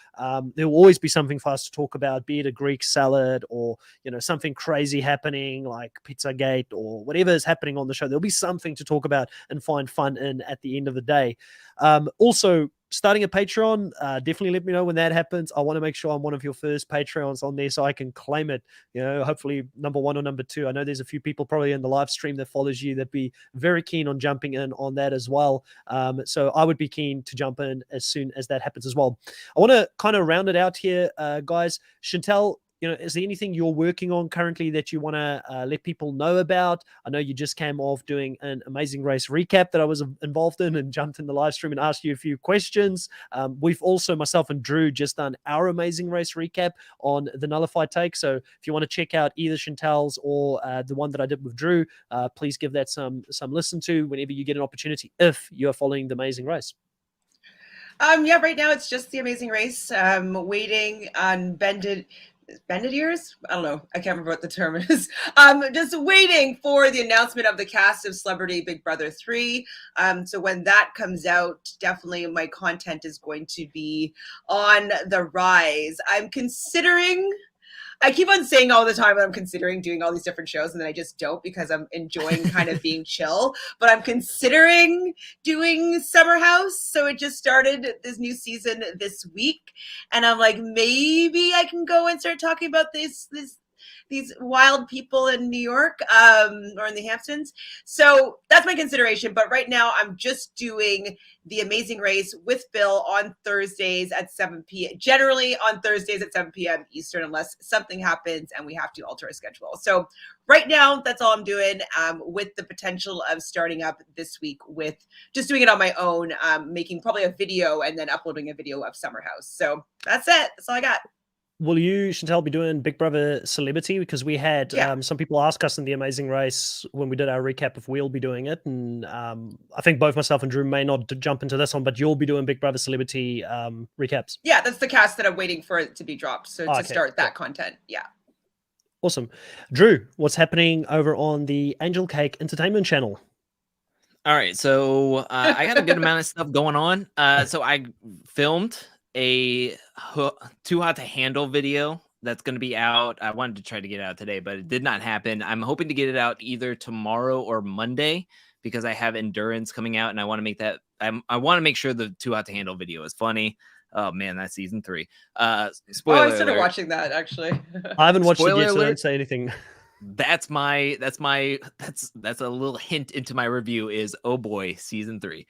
S1: there will always be something for us to talk about, be it a Greek salad or something crazy happening like Pizzagate or whatever is happening on the show. There'll be something to talk about and find fun in at the end of the day. Also, starting a Patreon, definitely let me know when that happens. I want to make sure I'm one of your first Patreons on there so I can claim it. Hopefully number 1 or number 2. I know there's a few people probably in the live stream that follows you that be very keen on jumping in on that as well. So I would be keen to jump in as soon as that happens as well. I want to kind of round it out here, guys. Chantel, is there anything you're working on currently that you want to let people know about? I know you just came off doing an Amazing Race recap that I was involved in and jumped in the live stream and asked you a few questions. We've also, myself and Drew, just done our Amazing Race recap on the Nullified Take. So if you want to check out either Chantel's or the one that I did with Drew, please give that some listen to whenever you get an opportunity, if you are following the Amazing Race.
S3: Yeah, right now it's just the Amazing Race. Waiting on bended ears. I don't know. I can't remember what the term is. Just waiting for the announcement of the cast of Celebrity Big Brother 3. So when that comes out, definitely my content is going to be on the rise. I keep on saying all the time that I'm considering doing all these different shows, and then I just don't because I'm enjoying kind of being chill. But I'm considering doing Summer House. So it just started this new season this week. And I'm like, maybe I can go and start talking about these wild people in New York or in the Hamptons. So that's my consideration. But right now I'm just doing the Amazing Race with Bill on Thursdays at 7 p.m. Generally on Thursdays at 7 p.m. Eastern, unless something happens and we have to alter a schedule. So right now, that's all I'm doing, with the potential of starting up this week with just doing it on my own, making probably a video and then uploading a video of Summer House. So that's it. That's all I got.
S1: Will you, Chantel, be doing Big Brother Celebrity? Because we had some people ask us in the Amazing Race when we did our recap if we'll be doing it. And I think both myself and Drew may not jump into this one, but you'll be doing Big Brother Celebrity recaps.
S3: Yeah, that's the cast that I'm waiting for it to be dropped. So to start that content. Yeah.
S1: Awesome. Drew, what's happening over on the Angel Cake Entertainment channel?
S2: All right, so I got a good amount of stuff going on. So I filmed a Too Hot to Handle video that's going to be out. I wanted to try to get it out today, but it did not happen. I'm hoping to get it out either tomorrow or Monday because I have Endurance coming out, and I want to make that. I want to make sure the Too Hot to Handle video is funny. Oh man, that's season 3. Spoiler
S3: I started
S2: alert.
S3: watching that actually.
S1: I haven't watched
S2: Spoiler
S1: it yet, so
S2: alert.
S1: don't say anything.
S2: That's a little hint into my review is, oh boy, season 3.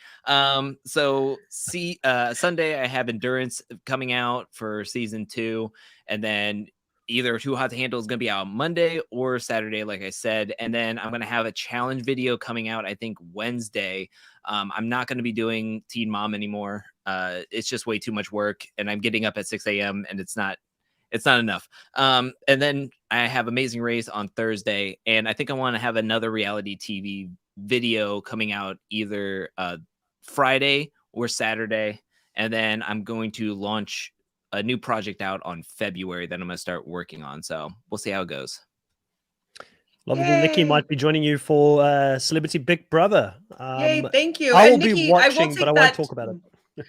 S2: So Sunday I have Endurance coming out for season 2, and then either Too Hot to Handle is going to be out Monday or Saturday, like I said. And then I'm going to have a challenge video coming out, I think Wednesday. I'm not going to be doing Teen Mom anymore. It's just way too much work, and I'm getting up at 6 a.m. and it's not enough. And then I have Amazing Race on Thursday, and I think I want to have another reality TV video coming out either Friday or Saturday. And then I'm going to launch a new project out on February that I'm going to start working on. So we'll see how it goes.
S1: Lovable Nikki
S3: Yay.
S1: might be joining you for Celebrity Big Brother.
S3: Yay, thank you.
S1: I will
S3: And Nikki,
S1: be
S3: I will
S1: watching,
S3: take
S1: but I
S3: that.
S1: won't talk about it.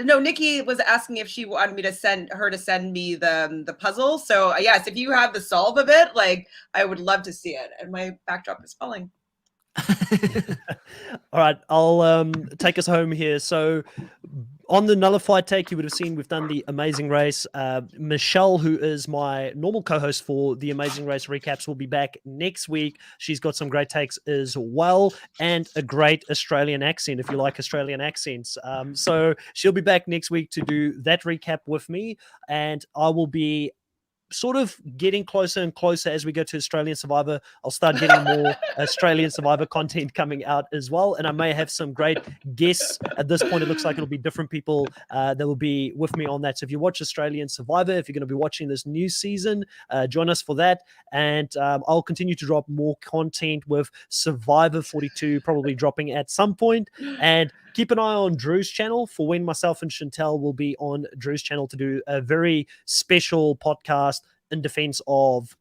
S3: No, Nikki was asking if she wanted me to send me the puzzle. So yes, if you have the solve of it, like I would love to see it. And my backdrop is falling.
S1: All right, I'll take us home here. So on the nullified take, you would have seen we've done the Amazing Race. Michelle, who is my normal co-host for the Amazing Race recaps, will be back next week. She's got some great takes as well, and a great Australian accent if you like Australian accents. So she'll be back next week to do that recap with me, and I will be sort of getting closer and closer as we go to Australian Survivor. I'll start getting more Australian Survivor content coming out as well. And I may have some great guests. At this point, it looks like it'll be different people that will be with me on that. So if you watch Australian Survivor, if you're going to be watching this new season, join us for that. And I'll continue to drop more content with Survivor 42, probably dropping at some point. And keep an eye on Drew's channel for when myself and Chantel will be on Drew's channel to do a very special podcast in defense of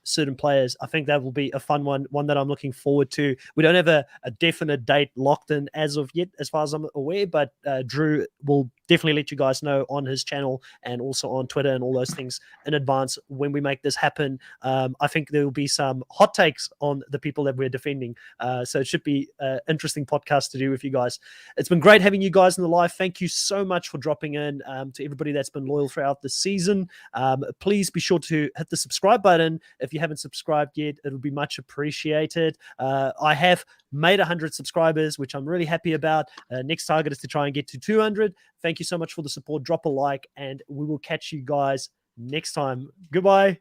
S1: certain players. I think that will be a fun one that I'm looking forward to. We don't have a definite date locked in as of yet, as far as I'm aware, but Drew will definitely let you guys know on his channel and also on Twitter and all those things in advance when we make this happen. I think there will be some hot takes on the people that we're defending. So it should be an interesting podcast to do with you guys. It's been great having you guys in the live. Thank you so much for dropping in. To everybody that's been loyal throughout the season, please be sure to hit the subscribe button. If you haven't subscribed yet, it would be much appreciated. I have made 100 subscribers, which I'm really happy about. Next target is to try and get to 200. Thank you so much for the support. Drop a like, and we will catch you guys next time. Goodbye.